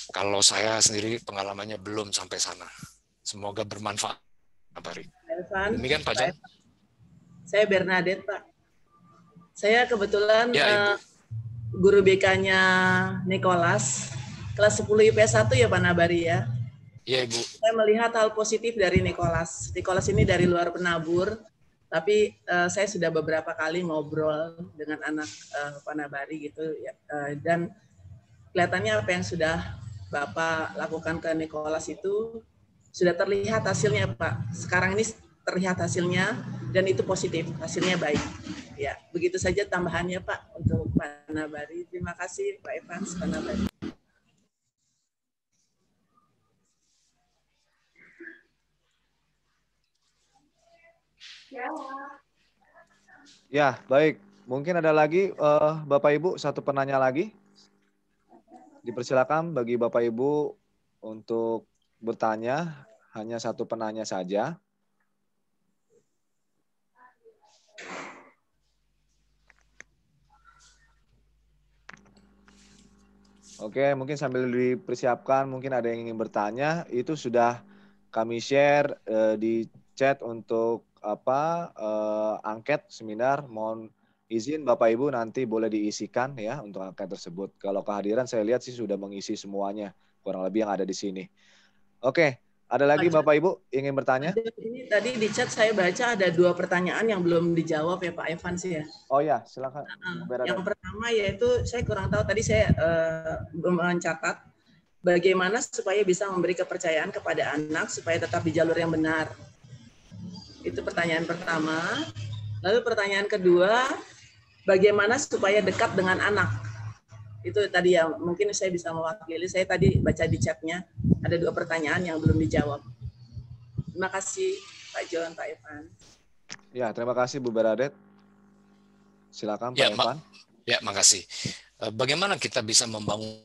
kalau saya sendiri pengalamannya belum sampai sana. Semoga bermanfaat. Demikian Pak John. Saya Bernadette Pak. Saya kebetulan ya, guru BK-nya Nicholas, kelas 10 IPS 1 ya Pak Nabari ya. Iya Ibu. Saya melihat hal positif dari Nicholas. Nicholas ini dari luar penabur, tapi saya sudah beberapa kali ngobrol dengan anak Pak Nabari gitu ya, dan kelihatannya apa yang sudah Bapak lakukan ke Nicholas itu sudah terlihat hasilnya Pak. Sekarang ini terlihat hasilnya dan itu positif, hasilnya baik. Ya, begitu saja tambahannya Pak untuk Pak Nabari. Terima kasih Pak Evans, Pak Nabari. Ya, baik. Mungkin ada lagi Bapak Ibu, satu penanya lagi. Dipersilakan bagi Bapak Ibu untuk bertanya, hanya satu penanya saja. Oke, mungkin sambil dipersiapkan, mungkin ada yang ingin bertanya, itu sudah kami share di chat untuk angket seminar. Mohon izin Bapak Ibu nanti boleh diisikan ya untuk angket tersebut. Kalau kehadiran saya lihat sih sudah mengisi semuanya, kurang lebih yang ada di sini. Oke, ada lagi Bapak Ibu ingin bertanya? Ini tadi di chat saya baca ada 2 pertanyaan yang belum dijawab ya Pak Evan sih ya. Oh ya, silakan. Yang pertama yaitu saya kurang tahu, tadi saya belum mencatat bagaimana supaya bisa memberi kepercayaan kepada anak supaya tetap di jalur yang benar. Itu pertanyaan pertama. Lalu pertanyaan kedua, bagaimana supaya dekat dengan anak? Itu tadi yang mungkin saya bisa mewakili. Saya tadi baca di chatnya ada 2 pertanyaan yang belum dijawab. Terima kasih Pak John, Pak Evan. Ya, terima kasih Bu Beradet. Silakan Pak Evan. Ya, makasih. Bagaimana kita bisa membangun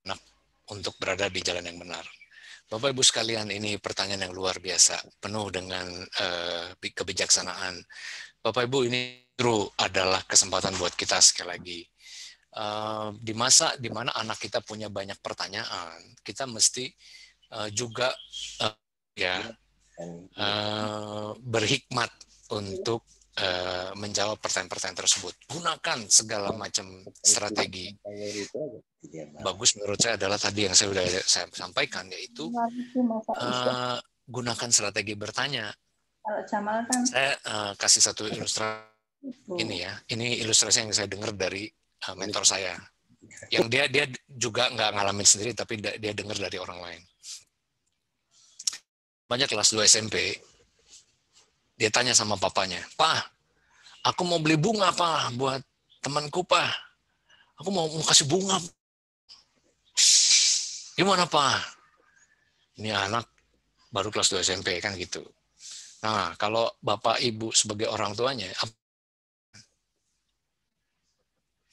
anak untuk berada di jalan yang benar? Bapak Ibu sekalian, ini pertanyaan yang luar biasa, penuh dengan kebijaksanaan. Bapak Ibu, ini justru adalah kesempatan buat kita sekali lagi. Di masa di mana anak kita punya banyak pertanyaan, kita mesti juga berhikmat untuk menjawab pertanyaan-pertanyaan tersebut. Gunakan segala macam strategi. Bagus menurut saya adalah tadi yang saya sampaikan, yaitu gunakan strategi bertanya. Saya kasih satu ilustrasi ini ya. Ini ilustrasi yang saya dengar dari mentor saya. Yang dia juga nggak ngalamin sendiri, tapi dia dengar dari orang lain. Banyak kelas 2 SMP, dia tanya sama papanya, "Pak, aku mau beli bunga, Pak, buat temanku, Pak. Aku mau kasih bunga." "Gimana, Pak?" Ini anak baru kelas 2 SMP, kan gitu. Nah, kalau Bapak Ibu sebagai orang tuanya,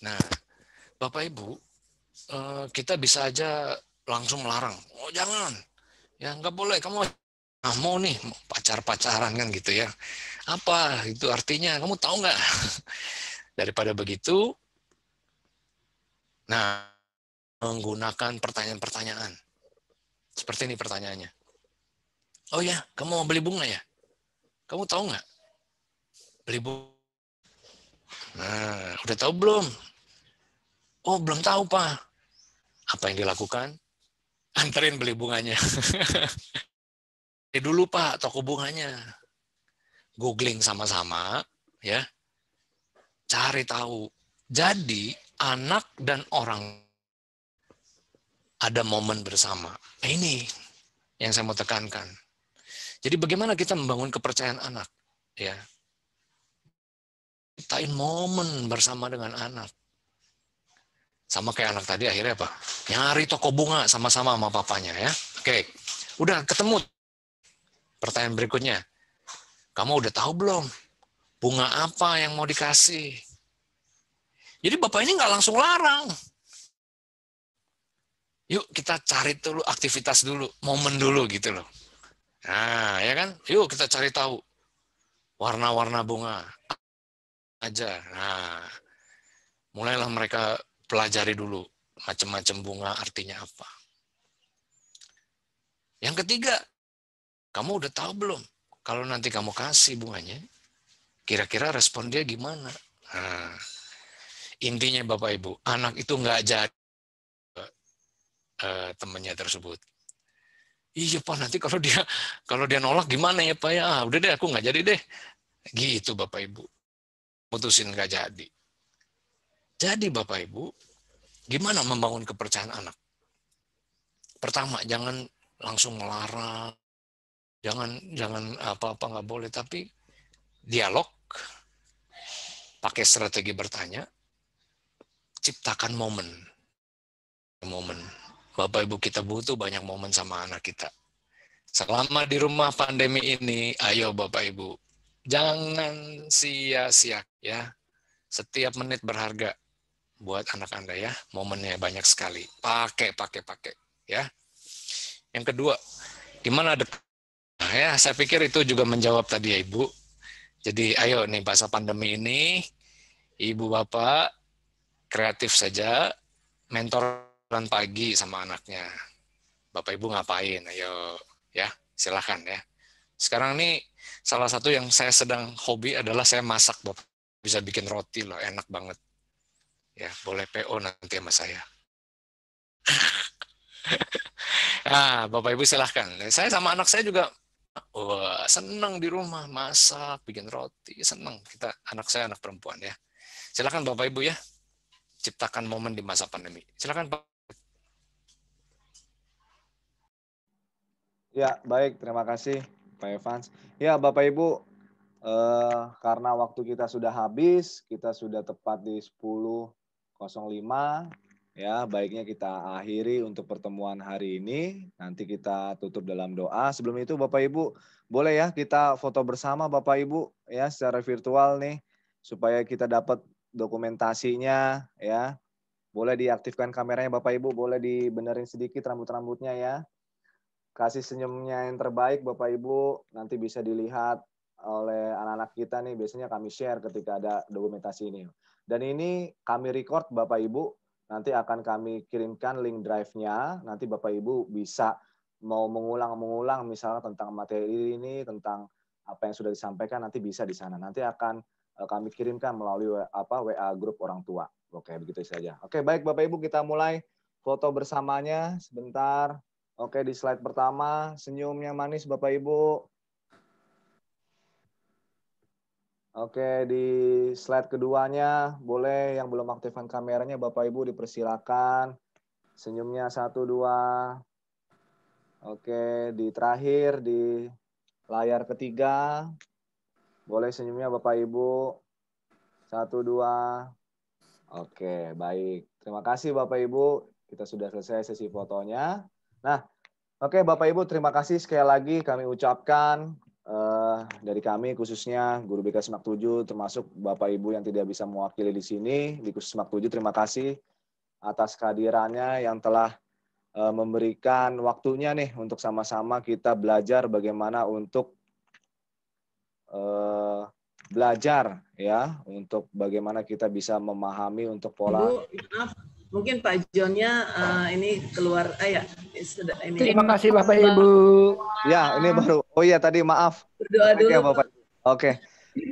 nah, Bapak Ibu, kita bisa aja langsung melarang. "Oh, jangan. Ya, nggak boleh. Kamu mau nih pacaran kan gitu ya. Apa itu artinya? Kamu tahu nggak?" Daripada begitu, nah, menggunakan pertanyaan-pertanyaan. Seperti ini pertanyaannya. "Oh ya, kamu mau beli bunga ya? Kamu tahu nggak beli bunga?" Nah, udah tahu belum? "Oh, belum tahu, Pak." Apa yang dilakukan? Anterin beli bunganya. Dulu, Pak, toko bunganya. Googling sama-sama, ya. Cari tahu. Jadi, anak dan orang ada momen bersama. Nah, ini yang saya mau tekankan. Jadi, bagaimana kita membangun kepercayaan anak? Ya. Ciptain momen bersama dengan anak. Sama kayak anak tadi akhirnya apa? Nyari toko bunga sama-sama sama papanya ya. Oke, udah ketemu. Pertanyaan berikutnya, kamu udah tahu belum bunga apa yang mau dikasih? Jadi bapak ini nggak langsung larang. Yuk kita cari dulu aktivitas dulu, momen dulu gitu loh. Nah ya kan, yuk kita cari tahu warna-warna bunga aja. Nah, mulailah mereka pelajari dulu macam-macam bunga artinya apa. Yang ketiga, kamu udah tahu belum kalau nanti kamu kasih bunganya, kira-kira respon dia gimana? Nah, intinya Bapak Ibu, anak itu nggak jadi temannya tersebut. Iya Pak, nanti kalau dia nolak gimana ya Pak ya? Ah, udah deh, aku nggak jadi deh. Gitu Bapak Ibu, putusin nggak jadi. Jadi Bapak Ibu, gimana membangun kepercayaan anak? Pertama, jangan langsung melarang, jangan apa-apa nggak boleh, tapi dialog, pakai strategi bertanya, ciptakan momen. Bapak Ibu, kita butuh banyak momen sama anak kita. Selama di rumah pandemi ini, ayo Bapak Ibu, Jangan sia-sia ya. Setiap menit berharga buat anak Anda ya. Momennya banyak sekali. Pakai ya. Yang kedua, gimana nah, ya, saya pikir itu juga menjawab tadi ya Ibu. Jadi ayo nih masa pandemi ini Ibu Bapak kreatif saja, mentoran pagi sama anaknya. Bapak Ibu ngapain? Ayo ya, silakan ya. Sekarang nih salah satu yang saya sedang hobi adalah saya masak, Bapak. Bisa bikin roti loh, enak banget. Ya, boleh PO nanti sama saya. Nah, Bapak Ibu silahkan. Saya sama anak saya juga wah, senang di rumah masak, bikin roti, senang. Kita anak saya anak perempuan ya. Silakan Bapak Ibu ya. Ciptakan momen di masa pandemi. Silakan Pak. Ya, baik. Terima kasih Pak Evans. Ya, Bapak Ibu, karena waktu kita sudah habis, kita sudah tepat di 10.05. Ya, baiknya kita akhiri untuk pertemuan hari ini. Nanti kita tutup dalam doa. Sebelum itu Bapak Ibu, boleh ya kita foto bersama Bapak Ibu ya secara virtual nih supaya kita dapat dokumentasinya ya. Boleh diaktifkan kameranya Bapak Ibu, boleh dibenerin sedikit rambut-rambutnya ya. Kasih senyumnya yang terbaik Bapak Ibu, nanti bisa dilihat oleh anak-anak kita nih, biasanya kami share ketika ada dokumentasi ini. Dan ini kami record Bapak Ibu, nanti akan kami kirimkan link drive-nya, nanti Bapak Ibu bisa mau mengulang misalnya tentang materi ini, tentang apa yang sudah disampaikan, nanti bisa di sana. Nanti akan kami kirimkan melalui WA grup orang tua. Oke, begitu saja. Oke, baik Bapak Ibu, kita mulai foto bersamanya sebentar. Oke, di slide pertama, senyum yang manis Bapak Ibu. Oke, di slide keduanya, boleh yang belum aktifkan kameranya Bapak Ibu dipersilakan. Senyumnya 1, 2. Oke, di terakhir, di layar ketiga, boleh senyumnya Bapak Ibu. 1, 2. Oke, baik. Terima kasih Bapak Ibu. Kita sudah selesai sesi fotonya. Nah, oke Bapak Ibu, terima kasih sekali lagi kami ucapkan dari kami khususnya Guru BK Semak 7 termasuk Bapak Ibu yang tidak bisa mewakili di sini di khusus Semak 7, terima kasih atas kehadirannya yang telah memberikan waktunya nih untuk sama-sama kita belajar bagaimana untuk belajar ya, untuk bagaimana kita bisa memahami untuk pola. Ibu, maaf, mungkin Pak Jonnya ini keluar ya. Ini. Terima kasih Bapak Ibu. Ya, ini baru. Oh iya tadi maaf. Berdoa dulu. Bapak. Oke.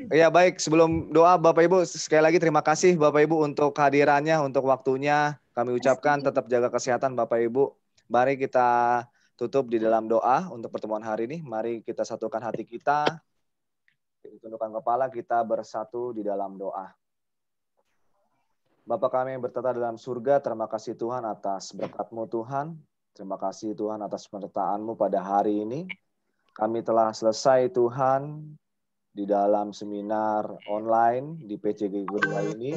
Ya baik, sebelum doa Bapak Ibu sekali lagi terima kasih Bapak Ibu untuk kehadirannya, untuk waktunya. Kami ucapkan tetap jaga kesehatan Bapak Ibu. Mari kita tutup di dalam doa untuk pertemuan hari ini. Mari kita satukan hati kita. Tundukkan kepala, kita bersatu di dalam doa. Bapa kami yang bertata dalam surga, terima kasih Tuhan atas berkat-Mu Tuhan. Terima kasih Tuhan atas penyertaan-Mu pada hari ini. Kami telah selesai Tuhan di dalam seminar online di PCG kedua ini.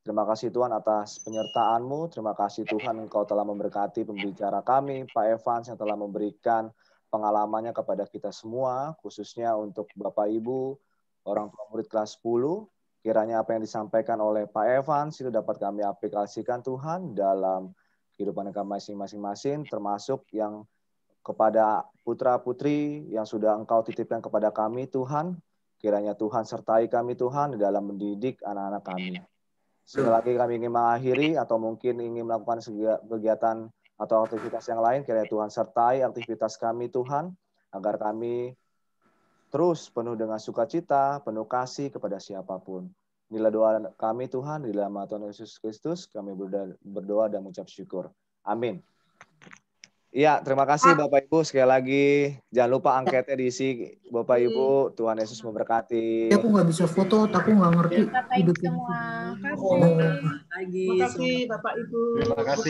Terima kasih Tuhan atas penyertaan-Mu. Terima kasih Tuhan Engkau telah memberkati pembicara kami, Pak Evans yang telah memberikan pengalamannya kepada kita semua, khususnya untuk Bapak Ibu, orang tua murid kelas 10. Kiranya apa yang disampaikan oleh Pak Evans itu dapat kami aplikasikan Tuhan dalam kehidupan kami masing-masing, termasuk yang kepada putra-putri yang sudah Engkau titipkan kepada kami Tuhan. Kiranya Tuhan sertai kami Tuhan di dalam mendidik anak-anak kami. Sekali lagi kami ingin mengakhiri atau mungkin ingin melakukan kegiatan atau aktivitas yang lain, kiranya Tuhan sertai aktivitas kami Tuhan, agar kami terus penuh dengan sukacita, penuh kasih kepada siapapun. Inilah doa kami Tuhan, di dalam nama Tuhan Yesus Kristus, kami berdoa dan mengucap syukur. Amin. Iya, terima kasih Bapak Ibu sekali lagi. Jangan lupa angketnya diisi Bapak Ibu. Tuhan Yesus memberkati. Aku nggak bisa foto, aku nggak ngerti. Bapak Ibu semua. Terima kasih. Terima kasih Bapak Ibu. Terima kasih.